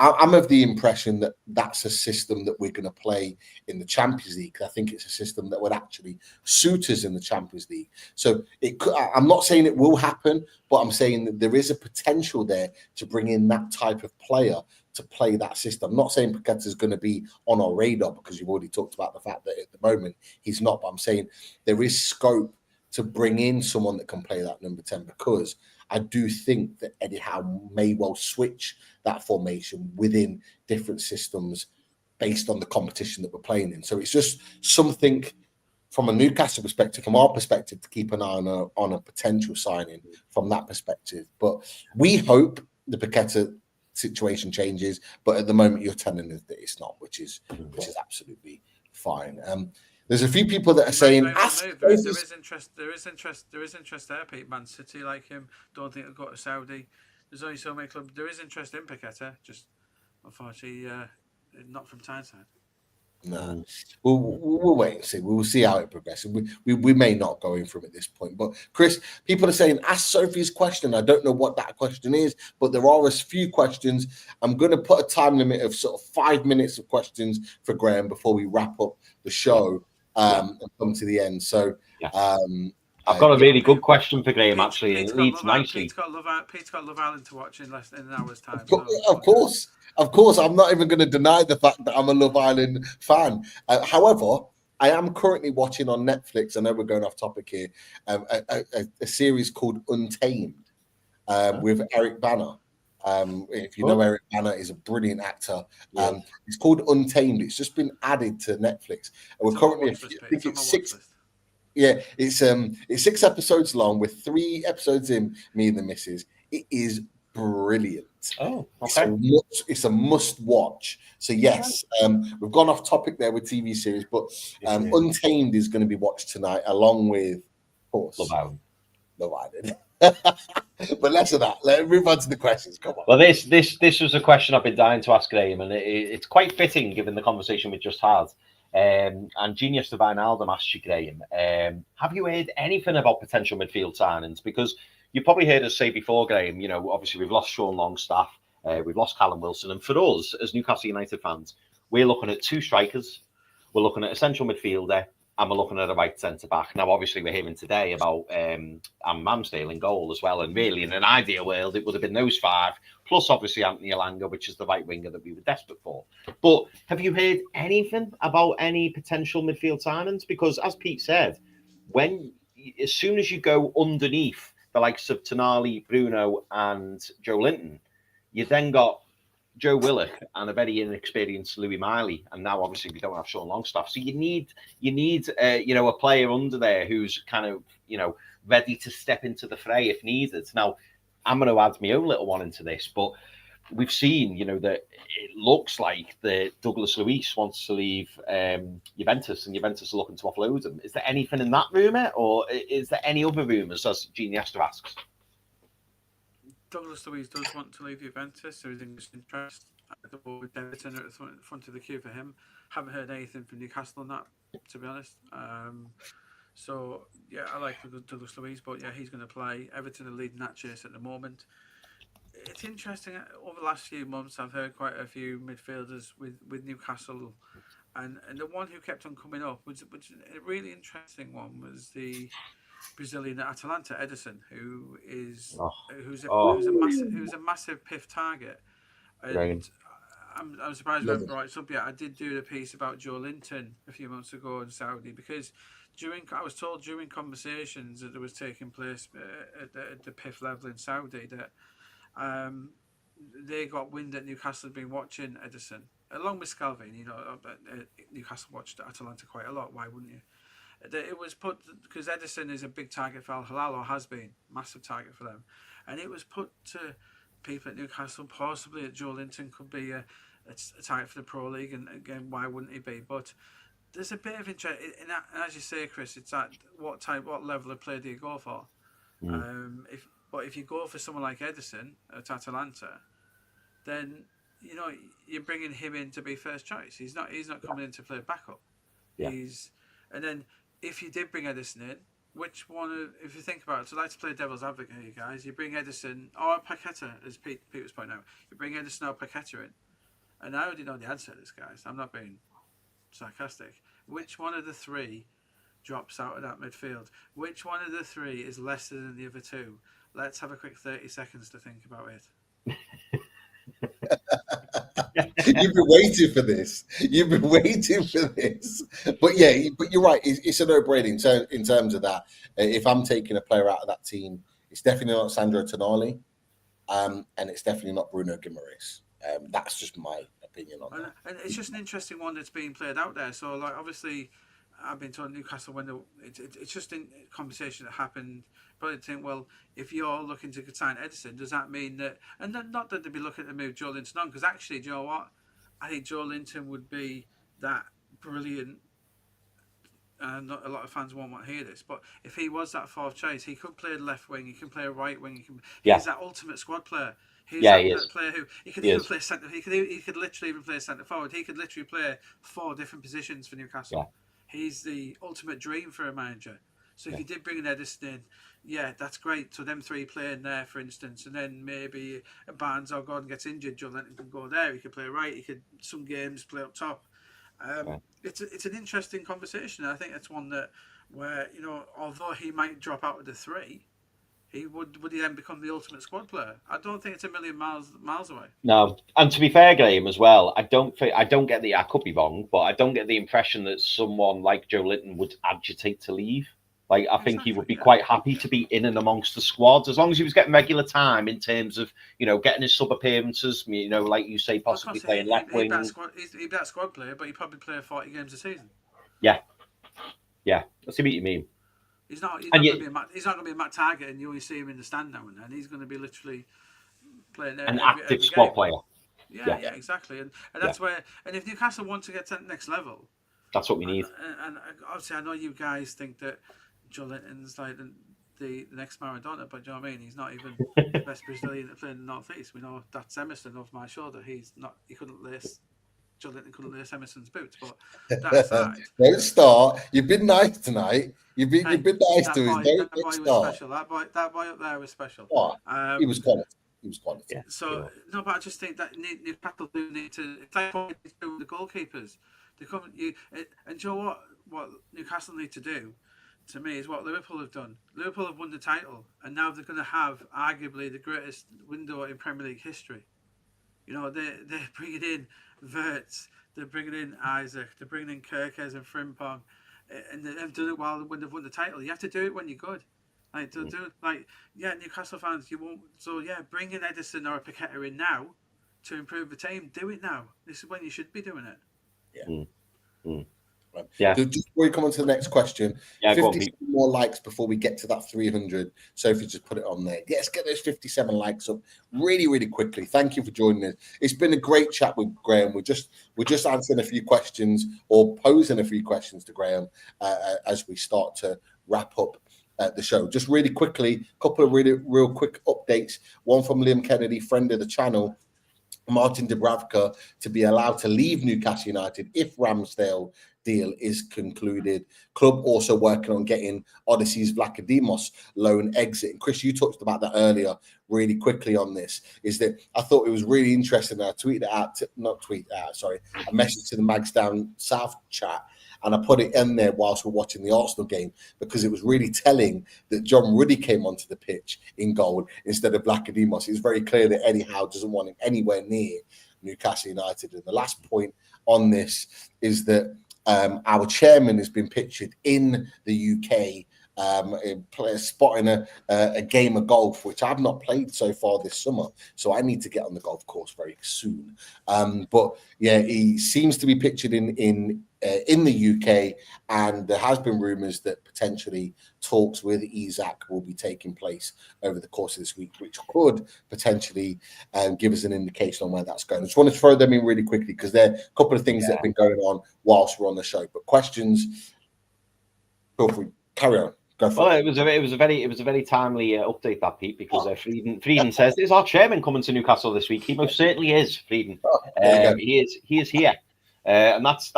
I'm of the impression that that's a system that we're going to play in the Champions League. I think it's a system that would actually suit us in the Champions League. So I'm not saying it will happen, but I'm saying that there is a potential there to bring in that type of player to play that system. I'm not saying Paqueta is going to be on our radar because you've already talked about the fact that at the moment he's not, but I'm saying there is scope to bring in someone that can play that number 10, because I do think that Eddie Howe may well switch that formation within different systems based on the competition that we're playing in. So it's just something from a Newcastle perspective, from our perspective, to keep an eye on a potential signing from that perspective. But we hope the Paqueta situation changes. But at the moment, you're telling us that it's not, which is absolutely fine. There's a few people that are saying, There is interest there, Pete. Man City like him. Don't think he'll go to Saudi. There's only so many clubs. There is interest in Paqueta, just unfortunately not from Tyneside. No, we'll wait and see. We'll see how it progresses. We may not go in from at this point. But Chris, people are saying, ask Sophie's question. I don't know what that question is, but there are a few questions. I'm going to put a time limit of sort of 5 minutes of questions for Graeme before we wrap up the show and come to the end. So I've got a really good question for Graeme, actually. Pete's it leads nicely. Pete's got Love Island to watch in less than an hour's time. Of course, I'm not even going to deny the fact that I'm a Love Island fan. However, I am currently watching on Netflix, I know we're going off topic here, a series called Untamed with Eric Bana. If you know Eric Bana, is a brilliant actor. It's called Untamed. It's just been added to Netflix. And we're currently, I think it's 6. Yeah, it's 6 episodes long with 3 episodes in, me and the missus. It is brilliant. Oh, okay. It's a must watch. So yes, we've gone off topic there with TV series, but Untamed is going to be watched tonight along with, of course, Love Island. But less of that. Let's move on to the questions. Come on. Well, this was a question I've been dying to ask Graeme, and it's quite fitting given the conversation we just had. And Genius Divine Aldam asked you, Graeme, have you heard anything about potential midfield signings? Because you probably heard us say before, Graeme, obviously we've lost Sean Longstaff, we've lost Callum Wilson, and for us as Newcastle United fans, we're looking at 2 strikers, we're looking at a central midfielder, and we're looking at a right centre back. Now, obviously, we're hearing today about Ramsdale in goal as well, and really, in an ideal world, it would have been those 5, plus obviously Anthony Elanga, which is the right winger that we were desperate for. But have you heard anything about any potential midfield signings? Because as Pete said, as soon as you go underneath the likes of Tonali, Bruno, and Joe Linton, you then got Joe Willock and a very inexperienced Louis Miley, and now obviously we don't have Sean Longstaff. So you need a player under there who's kind of ready to step into the fray if needed. Now, I'm going to add my own little one into this, but we've seen that it looks like the Douglas Luiz wants to leave Juventus, and Juventus are looking to offload him. Is there anything in that rumour, or is there any other rumours, as Gene Yester asks? Douglas Luiz does want to leave Juventus. There is interest at the board with Everton at the front of the queue for him. Haven't heard anything from Newcastle on that, to be honest. So, yeah, I like Douglas Luiz, but yeah, he's going to play. Everton are leading that chase at the moment. It's interesting. Over the last few months, I've heard quite a few midfielders with Newcastle, and the one who kept on coming up, which a really interesting one, was the Brazilian at Atalanta, Edison, who's a massive PIF target. And I'm surprised we haven't brought it up yet. I did do a piece about Joe Linton a few months ago in Saudi, because I was told during conversations that there was taking place at the PIF level in Saudi that they got wind that Newcastle had been watching Edison along with Scalvini. Newcastle watched Atalanta quite a lot. Why wouldn't you? It was put because Edison is a big target for Al Hilal, or has been massive target for them, and it was put to people at Newcastle, possibly at Joe Linton could be a target for the Pro League, and again, why wouldn't he be? But there's a bit of interest, and as you say, Chris, it's at what level of player do you go for? If you go for someone like Edison at Atalanta, then you're bringing him in to be first choice. He's not coming in to play backup. Yeah. And then if you did bring Edison in, which one? If you think about it, so I'd like to play devil's advocate here, guys. You bring Edison or Paqueta, as Pete was pointing out. You bring Edison or Paqueta in, and I already know the answer to this, guys. I'm not being sarcastic. Which one of the 3 drops out of that midfield? Which one of the 3 is lesser than the other 2? Let's have a quick 30 seconds to think about it. You've been waiting for this. But yeah, but you're right. It's a no-brainer in terms of that. If I'm taking a player out of that team, it's definitely not Sandro Tonali, and it's definitely not Bruno Guimaraes. That's just my opinion on that. And it's just an interesting one that's being played out there. So, like, obviously, I've been told Newcastle it's just in conversation that happened. Probably think, well, if you're looking to sign Edison, does that mean that? And not that they'd be looking to move Joe Linton on, because actually, do you know what? I think Joe Linton would be that brilliant not a lot of fans won't want to hear this, but if he was that fourth choice, he could play left wing, he can play right wing, he's that ultimate squad player. He's that player who he could even play centre. He could literally even play centre forward. He could literally play 4 different positions for Newcastle. Yeah. He's the ultimate dream for a manager. So if you did bring an Edison in, yeah, that's great. So them 3 playing there, for instance, and then maybe Barnes or Gordon gets injured, Joe Linton can go there. He could play right. He could some games play up top. It's an interesting conversation. I think it's one where although he might drop out of the 3. Would he then become the ultimate squad player? I don't think it's a million miles away. No, and to be fair, Graeme, as well, I don't get the. I could be wrong, but I don't get the impression that someone like Joe Linton would agitate to leave. Like, I think he would be quite happy to be in and amongst the squads as long as he was getting regular time in terms of getting his sub appearances. Like you say, possibly playing left wing. He'd be that squad player, but he'd probably play 40 games a season. Yeah, I see what you mean. He's not going to be a Matt Target, and you only see him in the stand now and then. He's going to be literally playing an active squad player. Yeah, exactly. And that's where. And if Newcastle want to get to the next level, that's what we need. And obviously, I know you guys think that Joe Linton's like the next Maradona, but do you know what I mean? He's not even the best Brazilian to play in the North East. We know that's Emerson off my shoulder. He's not. He couldn't lace. Joe Linton couldn't lace Emerson's boots, but that aside, don't start. You've been nice tonight. You've been nice to us. That boy was special. That boy up there was special. Oh, he was quality. Yeah. So no, but I just think that Newcastle do need to. It's like what they do with the goalkeepers. They come and you know what Newcastle need to do. To me, is what Liverpool have done. Liverpool have won the title, and now they're going to have arguably the greatest window in Premier League history. They're bringing in Wirtz, they're bringing in Isak, they're bringing in Kirkes and Frimpong, and they've done it when they've won the title. You have to do it when you're good. Newcastle fans, you won't. So bring in Edison or a Paqueta in now to improve the team. Do it now. This is when you should be doing it. Right. Yeah. Just before we come on to the next question, 50 more likes before we get to that 300. Sophie just put it on there. Let's get those 57 likes up really, really quickly. Thank you for joining us. It's been a great chat with Graeme. We're just answering a few questions or posing a few questions to Graeme as we start to wrap up the show. Just really quickly, a couple of really real quick updates. One from Liam Kennedy, friend of the channel. Martin Dubravka to be allowed to leave Newcastle United if Ramsdale deal is concluded. Club also working on getting Odyssey's Vlachodimos loan exit. And Chris, you talked about that earlier really quickly on this, is that I thought it was really interesting. I tweeted out, a message to the Mags Down South chat, and I put it in there whilst we're watching the Arsenal game because it was really telling that John Ruddy came onto the pitch in goal instead of Vlachodimos. It's very clear that Eddie Howe doesn't want him anywhere near Newcastle United. And the last point on this is that our chairman has been pictured in the UK spotting a game of golf, which I've not played so far this summer. So I need to get on the golf course very soon. But yeah, he seems to be pictured in the UK, and there has been rumours that potentially talks with Isak will be taking place over the course of this week, which could potentially give us an indication on where that's going. I just want to throw them in really quickly because there are a couple of things that have been going on whilst we're on the show. But questions, feel free, carry on. Well, it was a very timely update, that, Pete, because Frieden says, "Is our chairman coming to Newcastle this week?" He most certainly is, Frieden. He is here, and that's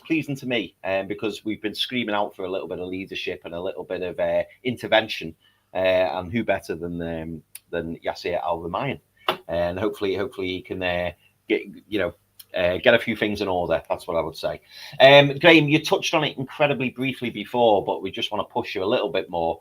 pleasing to me, because we've been screaming out for a little bit of leadership and a little bit of intervention, and who better than Yasser Al-Rumayyan, and hopefully he can get a few things in order. That's what I would say. Graeme, you touched on it incredibly briefly before, but we just want to push you a little bit more.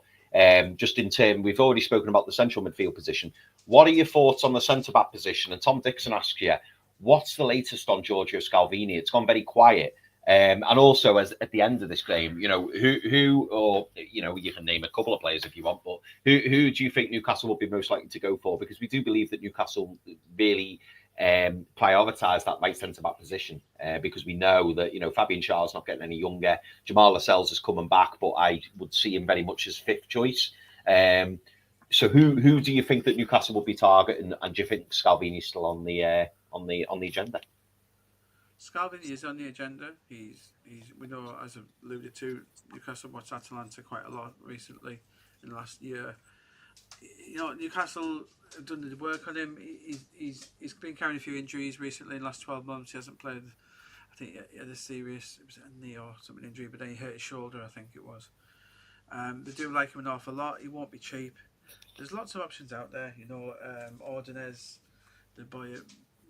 Just in terms, we've already spoken about the central midfield position. What are your thoughts on the centre-back position? And Tom Dixon asks you, what's the latest on Giorgio Scalvini? It's gone very quiet. And also, as at the end of this game, who or you can name a couple of players if you want, but who do you think Newcastle will be most likely to go for? Because we do believe that Newcastle really prioritise that right centre-back position, because we know that Fabian Schär's not getting any younger. Jamal Lascelles is coming back, but I would see him very much as fifth choice. So who do you think that Newcastle will be targeting, and do you think Scalvini's still on the agenda? Scalvini is on the agenda. He's we know, as I've alluded to, Newcastle watched Atalanta quite a lot recently in the last year. You know, Newcastle have done the work on him. He's been carrying a few injuries recently in the last 12 months. He hasn't played. I think he had a serious, it was a knee or something injury, but then he hurt his shoulder, I think it was. They do like him an awful lot. He won't be cheap. There's lots of options out there. You know, Ordonez, the boy at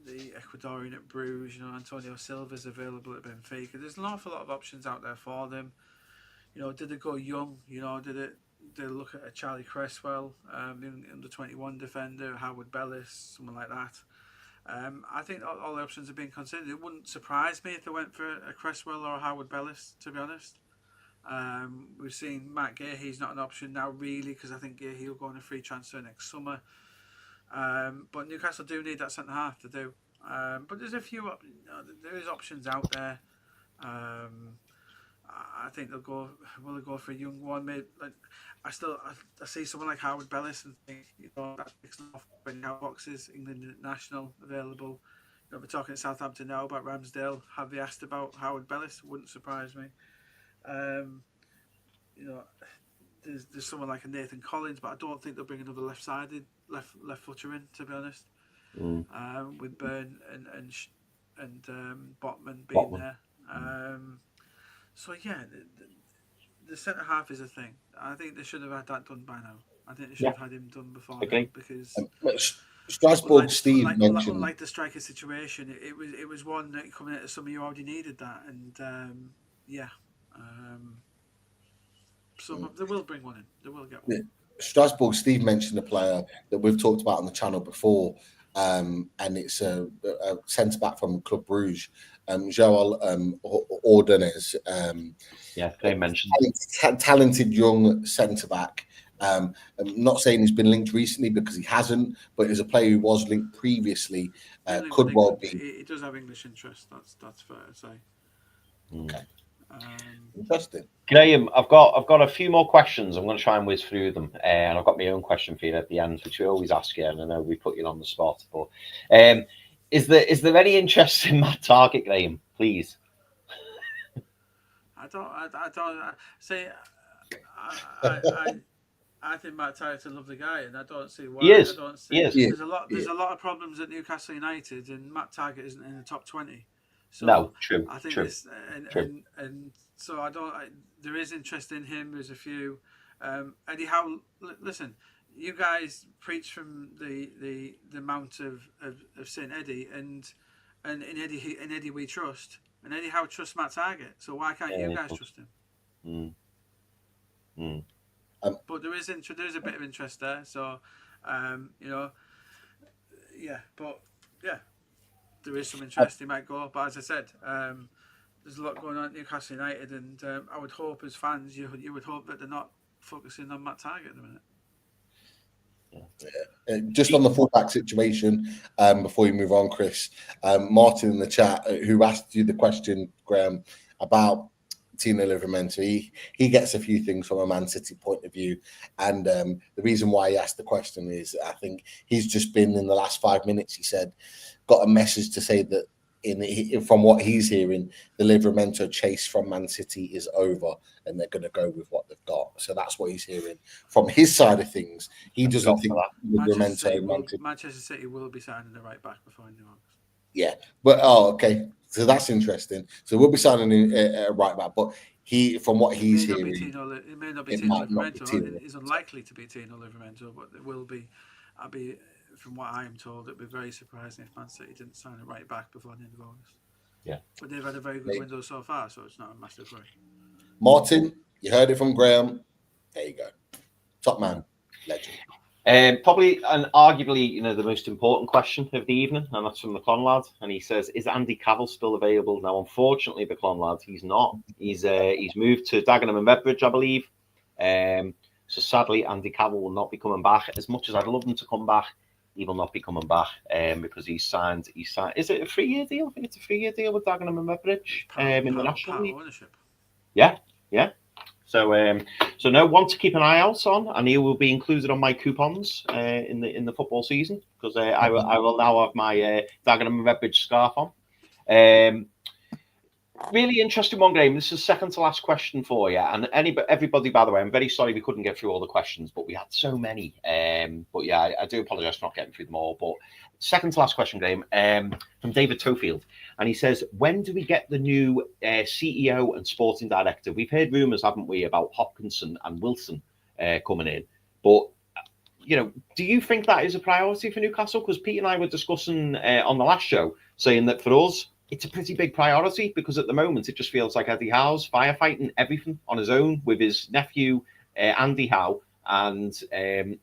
the Ecuadorian at Bruges, you know, Antonio Silva's available at Benfica. There's an awful lot of options out there for them. You know, did they go young? You know, did they look at a Charlie Cresswell, under 21 defender, Howard Bellis, someone like that? I think all the options have been considered. It wouldn't surprise me if they went for a Cresswell or a Howard Bellis, to be honest. We've seen Matt Gay, he's not an option now really, because I think Gay will go on a free transfer next summer. But Newcastle do need that centre half to do. But there's a few, there is options out there. I think they'll go. Will they go for a young one? Maybe, like, I see someone like Howard Bellis and think, you know, that's mixing off when our boxes, England International available. You know, we're talking at Southampton now about Ramsdale. Have they asked about Howard Bellis? Wouldn't surprise me. You know, there's someone like a Nathan Collins, but I don't think they'll bring another left footer in, to be honest. With Byrne and Botman being there. So yeah, the centre half is a thing. I think they should have had that done by now. I think they should have had him done before now, because Strasbourg, Steve mentioned, unlike the striker situation, it was one that coming out of summer you already needed that, and so they will bring one in. They will get one. Strasbourg, Steve mentioned a player that we've talked about on the channel before, and it's a centre back from Club Bruges, Joel Ordonez. They mentioned talented young centre back. I'm not saying he's been linked recently, because he hasn't, but as a player who was linked previously, could well be. He does have English interest. That's fair to say. Okay. Interesting. Graeme, I've got a few more questions. I'm going to try and whiz through them, and I've got my own question for you at the end, which we always ask you, and I know we put you on the spot. But is there any interest in Matt Targett, Graeme? Please. I think Matt Targett's a lovely guy, and I don't see why. He is. There's a lot of problems at Newcastle United, and Matt Targett isn't in the top 20. So no, true. I think true. And so there is interest in him. There's a few. Eddie Howe, listen, you guys preach from the mount of Saint Eddie, and in Eddie we trust, and Eddie Howe trusts Matt Targett. So why can't you guys trust him? But there's a bit of interest there. So you know, there is some interest. He might go, but as I said, there's a lot going on at Newcastle United, and I would hope, as fans, you would hope that they're not focusing on Matt Targett at the minute. Just on the fullback situation, before you move on, Chris, Martin in the chat, who asked you the question, Graeme, about Tino Livramento, he gets a few things from a Man City point of view, and the reason why he asked the question is, I think he's just been, in the last 5 minutes, he said, got a message to say that from what he's hearing, the Livramento chase from Man City is over, and they're going to go with what they've got. So that's what he's hearing from his side of things. He doesn't think Livramento. Manchester City will be signing the right back before end of August. Yeah, but okay, so that's interesting. So we'll be signing a right back, but from what he's hearing, it may not be Tino Livramento. It's unlikely to be Tino Livramento, but it will be. From what I am told, it'd be very surprising if Man City didn't sign a right back before the end of August. Yeah, but they've had a very good window so far, so it's not a massive worry. Martin, you heard it from Graeme. There you go, top man, legend. Probably and arguably, the most important question of the evening, and that's from the Clon lad. And he says, "Is Andy Cavill still available?" Now, unfortunately, the Clon lad, he's not. He's moved to Dagenham and Redbridge, I believe. So sadly, Andy Cavill will not be coming back. As much as I'd love him to come back, he will not be coming back because he's signed. Is it a 3-year deal? I think it's a 3-year deal with Dagenham and Redbridge in the National League. Ownership. Yeah. So no, one to keep an eye out on, and he will be included on my coupons in the football season, because I will now have my Dagenham and Redbridge scarf on. Really interesting one, Graeme. This is second to last question for you. And everybody, by the way, I'm very sorry we couldn't get through all the questions, but we had so many. But yeah, I do apologise for not getting through them all. But second to last question, Graeme, from David Tofield. And he says, when do we get the new CEO and sporting director? We've heard rumours, haven't we, about Hopkinson and Wilson coming in. But, you know, do you think that is a priority for Newcastle? Because Pete and I were discussing on the last show, saying that for us, it's a pretty big priority, because at the moment it just feels like Eddie Howe's firefighting everything on his own with his nephew, Andy Howe, and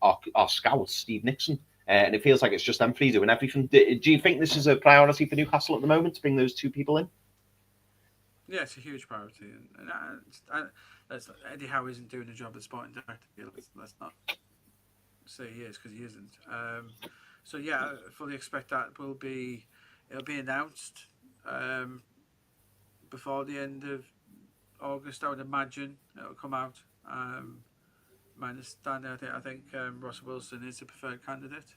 our scout, Steve Nixon. And it feels like it's just them three doing everything. Do you think this is a priority for Newcastle at the moment, to bring those two people in? Yeah, it's a huge priority. And Eddie Howe isn't doing a job as sporting director. Let's not say he is, because he isn't. So yeah, I fully expect that it'll be announced before the end of August. I would imagine it'll come out. My understanding, I think Ross Wilson is the preferred candidate,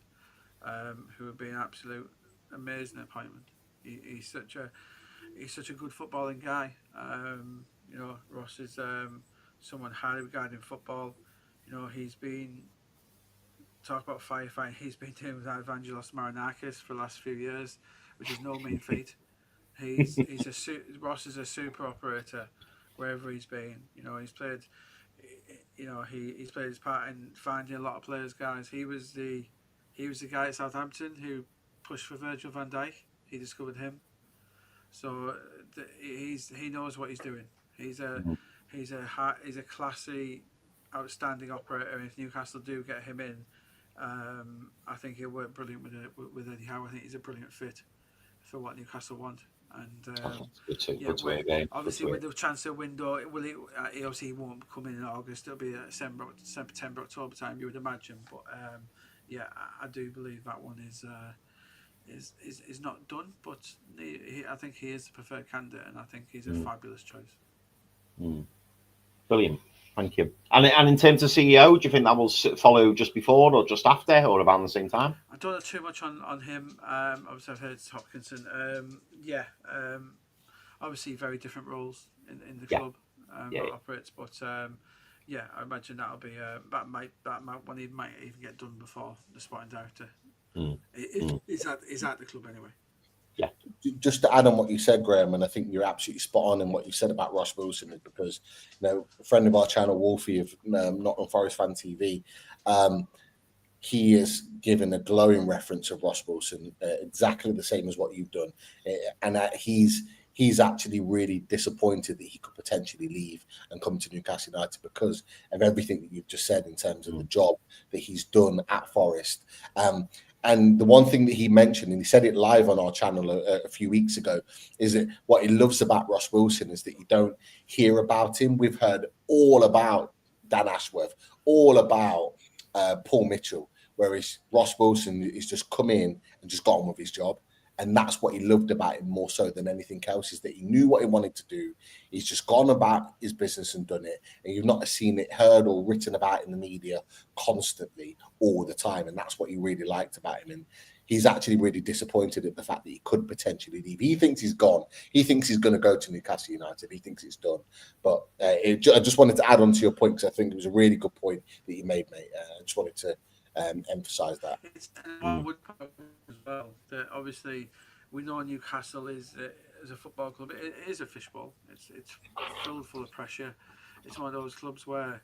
who would be an absolute amazing appointment. He's such a good footballing guy. You know, Ross is someone highly regarded in football. You know, he's been talk about firefighting. He's been doing with Evangelos Marinakis for the last few years, which is no mean feat. Ross is a super operator wherever he's been. You know, he's played. You know, he's played his part in finding a lot of players. Guys, he was the guy at Southampton who pushed for Virgil van Dijk. He discovered him. So he knows what he's doing. He's a classy, outstanding operator. And if Newcastle do get him in, I think he'll work brilliant with Eddie Howe. I think he's a brilliant fit for what Newcastle want. And obviously with the transfer window, he obviously won't come in August. It'll be September, October time, you would imagine. But yeah, I do believe that one is not done. But I think he is the preferred candidate, and I think he's a fabulous choice. Brilliant. Thank you. And in terms of CEO, do you think that will follow just before or just after or around the same time? I don't know too much on him. Obviously, I've heard Hopkinson. Obviously very different roles in the club that operates. But yeah, I imagine that'll be that might one might even get done before the sporting director. Is at the club anyway. Yeah. Just to add on what you said, Graeme, and I think you're absolutely spot on in what you said about Ross Wilson, is because, you know, a friend of our channel, Wolfie of Nottingham Forest Fan TV, he has given a glowing reference of Ross Wilson, exactly the same as what you've done, and he's actually really disappointed that he could potentially leave and come to Newcastle United because of everything that you've just said in terms of the job that he's done at Forest. And the one thing that he mentioned, and he said it live on our channel a few weeks ago, is that what he loves about Ross Wilson is that you don't hear about him. We've heard all about Dan Ashworth, all about Paul Mitchell, whereas Ross Wilson is just come in and just got on with his job. And that's what he loved about him more so than anything else, is that he knew what he wanted to do. He's just gone about his business and done it. And you've not seen it heard or written about in the media constantly all the time. And that's what he really liked about him. And he's actually really disappointed at the fact that he could potentially leave. He thinks he's gone. He thinks he's going to go to Newcastle United. He thinks it's done. But I just wanted to add on to your point, because I think it was a really good point that you made, mate. I just wanted to emphasize that. I would as well that obviously we know Newcastle is a football club. It is a fishbowl. It's filled full of pressure. It's one of those clubs where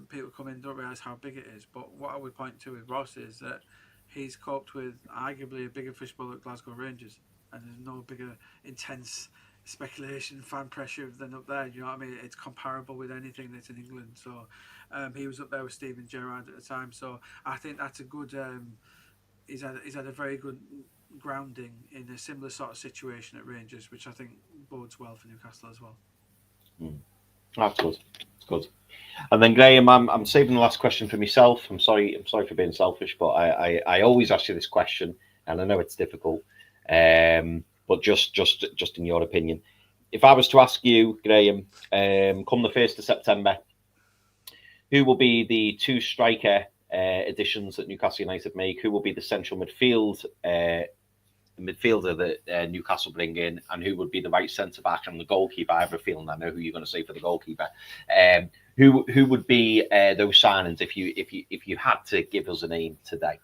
people come in and don't realise how big it is. But what I would point to with Ross is that he's coped with arguably a bigger fishbowl at Glasgow Rangers, and there's no bigger intense speculation, fan pressure than up there. You know what I mean? It's comparable with anything that's in England. So he was up there with Steven Gerrard at the time. So I think that's a good. He's had a very good grounding in a similar sort of situation at Rangers, which I think bodes well for Newcastle as well. That's good. It's good. And then Graeme, I'm saving the last question for myself. I'm sorry for being selfish, but I always ask you this question, and I know it's difficult. But just in your opinion, if I was to ask you, Graeme, come the 1st of September, who will be the two striker additions that Newcastle United make? Who will be the central midfield midfielder that Newcastle bring in, and who would be the right centre back and the goalkeeper. I have a feeling I know who you're going to say for the goalkeeper. Who would be those signings if you had to give us a name today?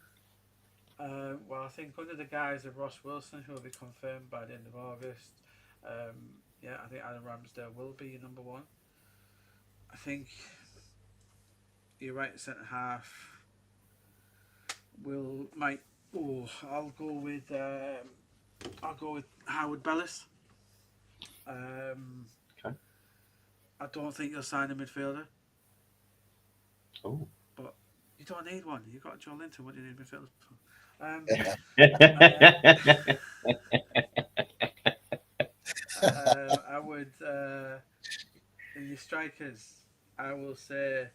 Well, I think under the guise of Ross Wilson, who will be confirmed by the end of August, I think Adam Ramsdale will be your number one. I think your right centre half I'll go with Howard Bellis. Okay. I don't think you'll sign a midfielder. Oh. But you don't need one. You've got Joe Linton. What do you need midfielders for? I would in your strikers, I will say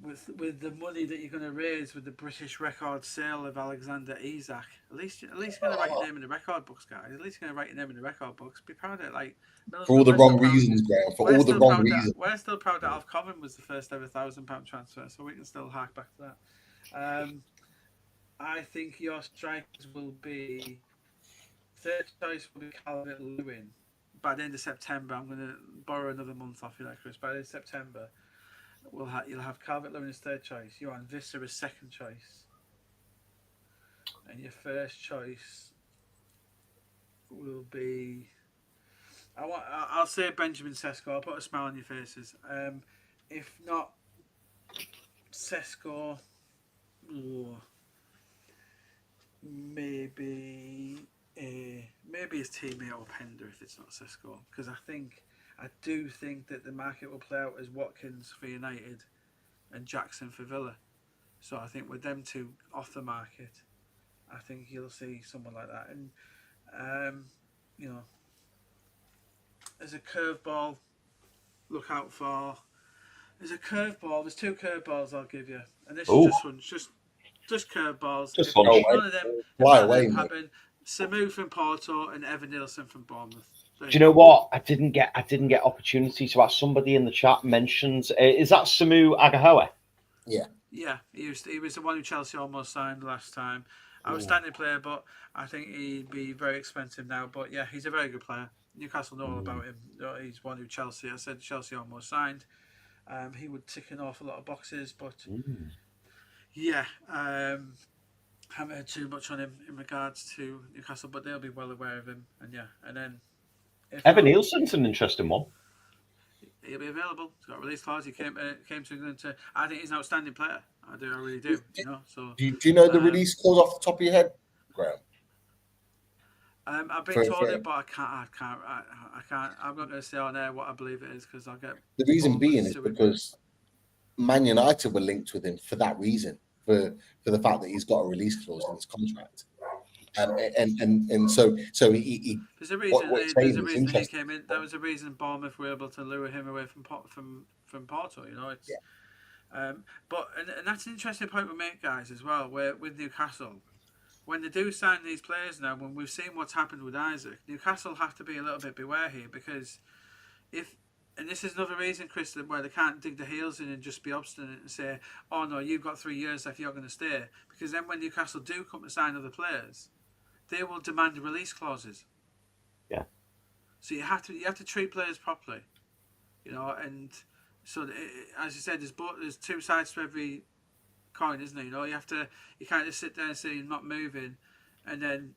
with the money that you're going to raise with the British record sale of Alexander Isak, at least you're going to write your name in the record books, guys. At least you're going to write your name in the record books. Be proud of it. Like For all the wrong reasons, Graeme. For all the wrong reasons. We're still proud that Alf Common was the first ever £1,000 transfer, so we can still hark back to that. I think your strikers will be third choice will be Calvert-Lewin. By the end of September, I'm going to borrow another month off you, like Chris. By the end of September, you'll have Calvert-Lewin as third choice, Johan Visser as second choice, and your first choice will be. I'll say Benjamin SESKO. I'll put a smile on your faces. If not SESKO, maybe his teammate Openda if it's not SESKO, because I do think that the market will play out as Watkins for United and Jackson for Villa. So I think with them two off the market, I think you'll see someone like that. And as a curveball, look out for. There's a curveball. There's two curveballs I'll give you, and this is just one, just curveballs. Just none one. of them. Fly away, mate. Samu from Porto and Evan Nielsen from Bournemouth. Do you know what? I didn't get opportunity to ask. Somebody in the chat mentions is that Samu Agahoe? Yeah, he was the one who Chelsea almost signed last time. Outstanding player, but I think he'd be very expensive now. But yeah, he's a very good player. Newcastle know all about him. He's one who Chelsea almost signed. He would tick an awful lot of boxes, but haven't heard too much on him in regards to Newcastle, but they'll be well aware of him. And then Evan Nielsen's an interesting one. He'll be available. He's got a release clause. He came to England to. I think he's an outstanding player. I really do. So do you know the release clause off the top of your head, Graeme? I've been told it, but I can't. I'm not going to say on air what I believe it is because I'll get. The reason being is because Man United were linked with him for that reason, for the fact that he's got a release clause in his contract. And so he there's a reason. There's a reason he came in. There was a reason Bournemouth were able to lure him away from Porto. It's. But that's an interesting point we make, guys, as well. Where with Newcastle, when they do sign these players now, when we've seen what's happened with Isak, Newcastle have to be a little bit beware here because and this is another reason, Chris, where they can't dig their heels in and just be obstinate and say, "Oh no, you've got 3 years left, you're going to stay." Because then when Newcastle do come to sign other players, they will demand release clauses. Yeah. So you have to treat players properly, and so as you said, there's two sides to every coin, isn't there? You can't just sit there and say you're not moving, and then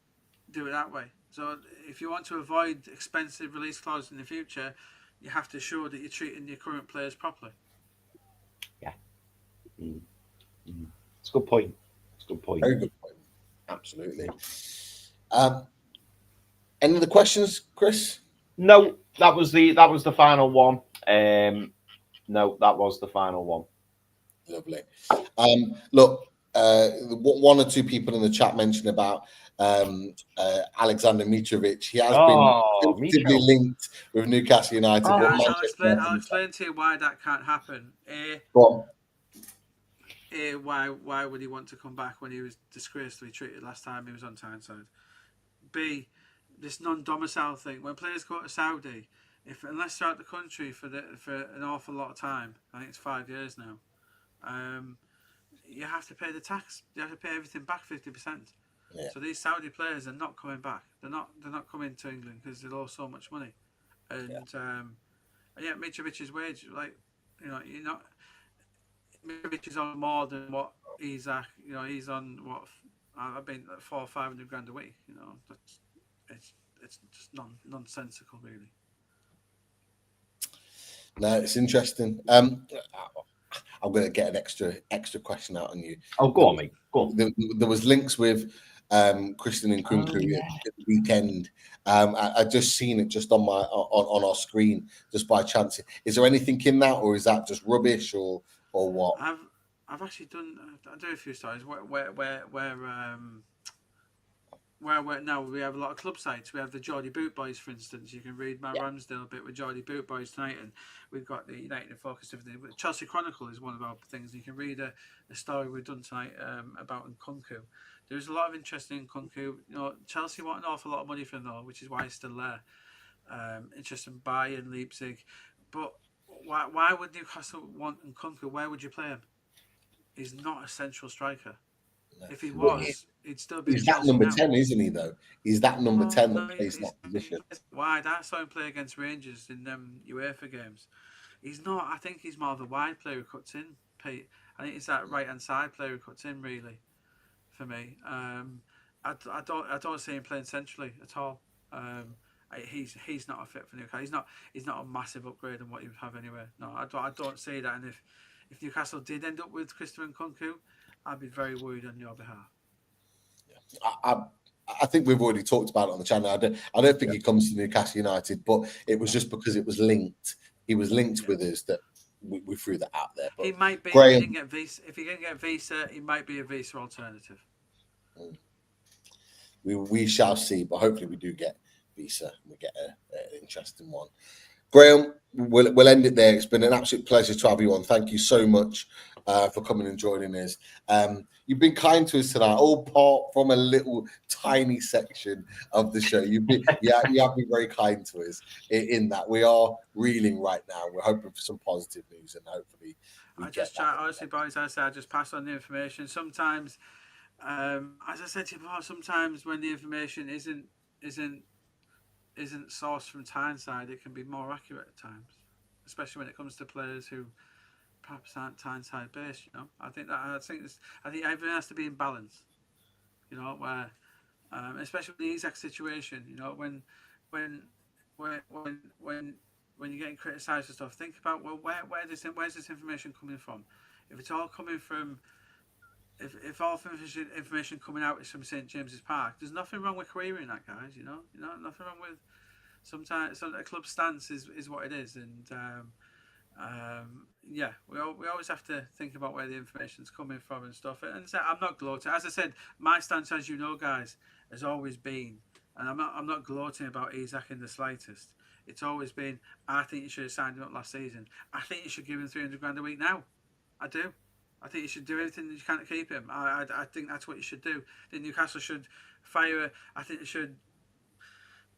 do it that way. So if you want to avoid expensive release clauses in the future, you have to ensure that you're treating your current players properly. Yeah. It's a good point. Very good point. Absolutely. Any other questions, Chris? No, that was the final one. No, that was the final one. Lovely. Look, one or two people in the chat mentioned about Alexander Mitrovic. He has been actively linked with Newcastle United. I'll explain to you why that can't happen. Why would he want to come back when he was disgracefully treated last time he was on Tyneside? B, this non-domicile thing. When players go to Saudi, unless they're out the country for an awful lot of time, I think it's 5 years now, you have to pay the tax. You have to pay everything back 50%. Yeah. So these Saudi players are not coming back. They're not coming to England because they owe so much money. And Mitrovic's wage, like, you're not. Mitrovic is on more than what Isak. He's on what I've been 400 or 500 grand a week. It's just nonsensical, really. No, it's interesting. I'm going to get an extra question out on you. Oh, go on, mate. Go on. There was links with Christian and Nkunku at the weekend. I just seen it just on my on our screen just by chance. Is there anything in that, or is that just rubbish, or what? I've actually done a few stories where now we have a lot of club sites. We have the Geordie Boot Boys, for instance. You can read my Ramsdale bit with Geordie Boot Boys tonight, and we've got the United in Focus. Everything. Chelsea Chronicle is one of our things. You can read a story we've done tonight about Nkunku. There's a lot of interest in Nkunku. Chelsea want an awful lot of money for him, though, which is why he's still there. Interest in Bayern, Leipzig, but why would Newcastle want Nkunku? Where would you play him? He's not a central striker. No. If he was, he'd still be. He's that number 10, isn't he? Though he's that number 10 that plays that position. Wide. I saw him play against Rangers in UEFA games. He's not. I think he's more of a wide player who cuts in. Pete. I think he's that right hand side player who cuts in. Really, for me, I don't see him playing centrally at all. He's not a fit for Newcastle. He's not a massive upgrade on what he would have anyway. No, I don't see that. And if Newcastle did end up with Christopher Nkunku, I'd be very worried on your behalf. I think we've already talked about it on the channel. I don't think he comes to Newcastle United, but it was just because it was linked. He was linked with us that we threw that out there. But he might be. Graeme, if he didn't get visa, he might be a visa alternative. We shall see, but hopefully we do get visa. We get an interesting one. Graeme, we'll end it there. It's been an absolute pleasure to have you on. Thank you so much for coming and joining us. You've been kind to us tonight, all part from a little tiny section of the show. You have been very kind to us in that. We are reeling right now. We're hoping for some positive news, and hopefully I just try, honestly, boys. I just pass on the information. Sometimes, as I said to you before, sometimes when the information isn't sourced from Tyneside, it can be more accurate at times, especially when it comes to players who perhaps aren't Tyneside based. I think everything has to be in balance. Where especially with the Isak situation, when you're getting criticised and stuff, think about where's this information coming from? If it's all coming from If all information coming out is from St James's Park, there's nothing wrong with querying that, guys. Nothing wrong with. Sometimes a club stance is what it is, and we always have to think about where the information's coming from and stuff. And so I'm not gloating. As I said, my stance, as you know, guys, has always been, and I'm not gloating about Isak in the slightest. It's always been, I think you should have signed him up last season. I think you should give him 300 grand a week now. I do. I think you should do everything that you can to keep him. I think that's what you should do. I think Newcastle should fire. I think they should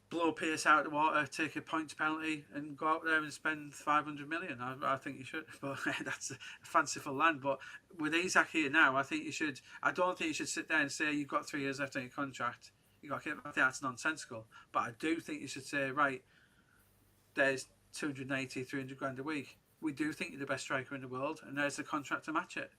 blow Pierce out of the water, take a points penalty, and go out there and spend 500 million. I think you should, but that's a fanciful land. But with Isak here now, I think you should. I don't think you should sit there and say you've got 3 years left on your contract. I think that's nonsensical. But I do think you should say, right, there's 280, 300 grand a week. We do think you're the best striker in the world, and there's the contract to match it.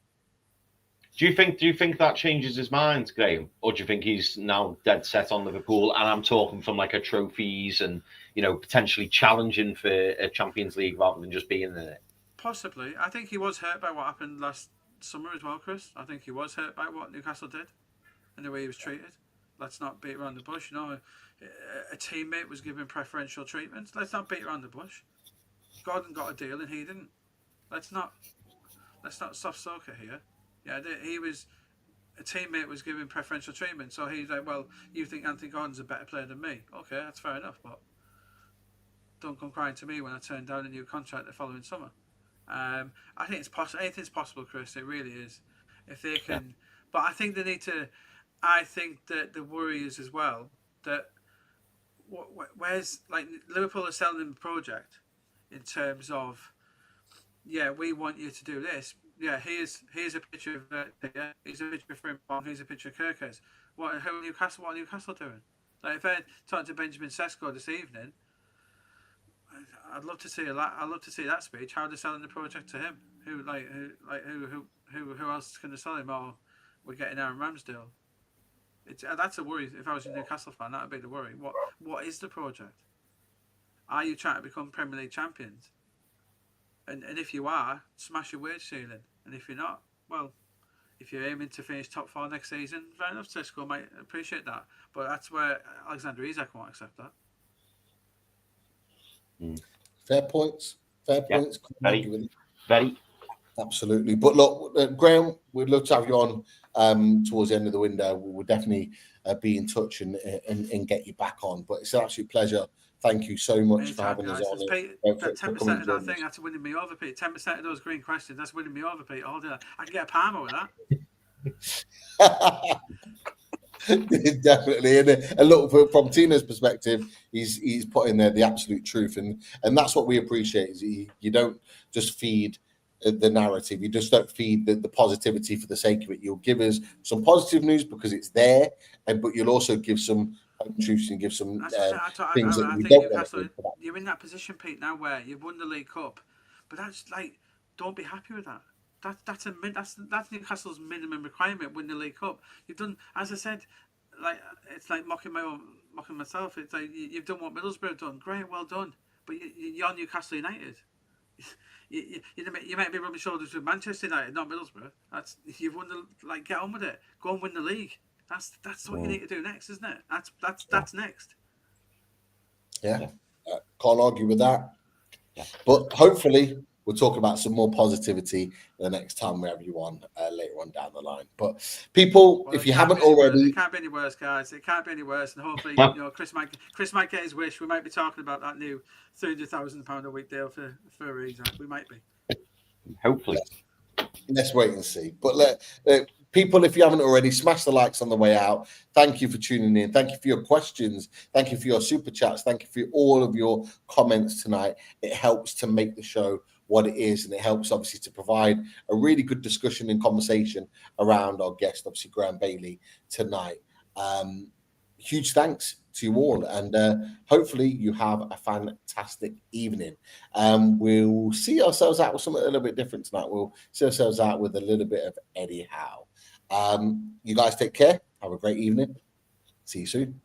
Do you think that changes his mind, Graeme, or do you think he's now dead set on Liverpool? And I'm talking from like a trophies and potentially challenging for a Champions League rather than just being in it. Possibly. I think he was hurt by what happened last summer as well, Chris. I think he was hurt by what Newcastle did and the way he was treated. Let's not beat around the bush. A teammate was given preferential treatment. Let's not beat around the bush. Gordon got a deal and he didn't. Let's not soft soak it here. Yeah, a teammate was given preferential treatment, so he's like, well, you think Anthony Gordon's a better player than me? Okay, that's fair enough, but don't come crying to me when I turn down a new contract the following summer. I think it's possible. Anything's possible, Chris. It really is. If they can, yeah. But I think they need to. I think that the worry is as well that where's like Liverpool are selling them a project in terms of, yeah, we want you to do this. Yeah, here's a picture of here's a picture of Frimpong, here's a picture of Kirkes. What are Newcastle doing? Like if I talked to Benjamin SESKO this evening, I'd love to see that speech. How they're selling the project to him? Who else is going to sell him? Or we're getting Aaron Ramsdale. That's a worry. If I was a Newcastle fan, that would be the worry. What is the project? Are you trying to become Premier League champions? And if you are, smash your wage ceiling. And if you're not, well, if you're aiming to finish top 4 next season, fair enough. SESKO might appreciate that, but that's where Alexander Isak won't accept that. Fair points. Very. Absolutely. But look, Graeme, we'd love to have you on towards the end of the window. We'll definitely be in touch and get you back on. But it's an absolute pleasure. Thank you so much for having us on. Pete, that 10% of that thing, that's winning me over, Pete. 10% of those green questions, that's winning me over, Pete. All day. I can get a Parma with that. Definitely. And look, from Tino's perspective, he's put in there the absolute truth. And that's what we appreciate, is you don't just feed the narrative. You just don't feed the positivity for the sake of it. You'll give us some positive news because it's there, but you'll also give some truths and give some things that we don't want to do. You're in that position, Pete, now where you've won the League Cup, but that's like, don't be happy with that. That's Newcastle's minimum requirement. Win the League Cup. You've done, as I said, like it's like mocking myself. It's like you've done what Middlesbrough have done. Great, well done. But you're Newcastle United. You might be rubbing shoulders with Manchester United, not Middlesbrough. You've won get on with it. Go and win the league. That's what you need to do next, isn't it? That's next. Yeah, can't argue with that. Yeah. But hopefully we'll talk about some more positivity the next time we have you on later on down the line. But people, if you haven't already, it can't be any worse, guys. It can't be any worse. And hopefully, Chris might get his wish. We might be talking about that new £300,000 a week deal for Isak. We might be. Hopefully. Let's wait and see. But people, if you haven't already, smash the likes on the way out. Thank you for tuning in. Thank you for your questions. Thank you for your super chats. Thank you for all of your comments tonight. It helps to make the show what it is, and it helps obviously to provide a really good discussion and conversation around our guest, obviously Graeme Bailey, tonight. Huge thanks to you all, and hopefully you have a fantastic evening. We'll see ourselves out with something a little bit different tonight. We'll see ourselves out with a little bit of Eddie Howe. You guys take care. Have a great evening. See you soon.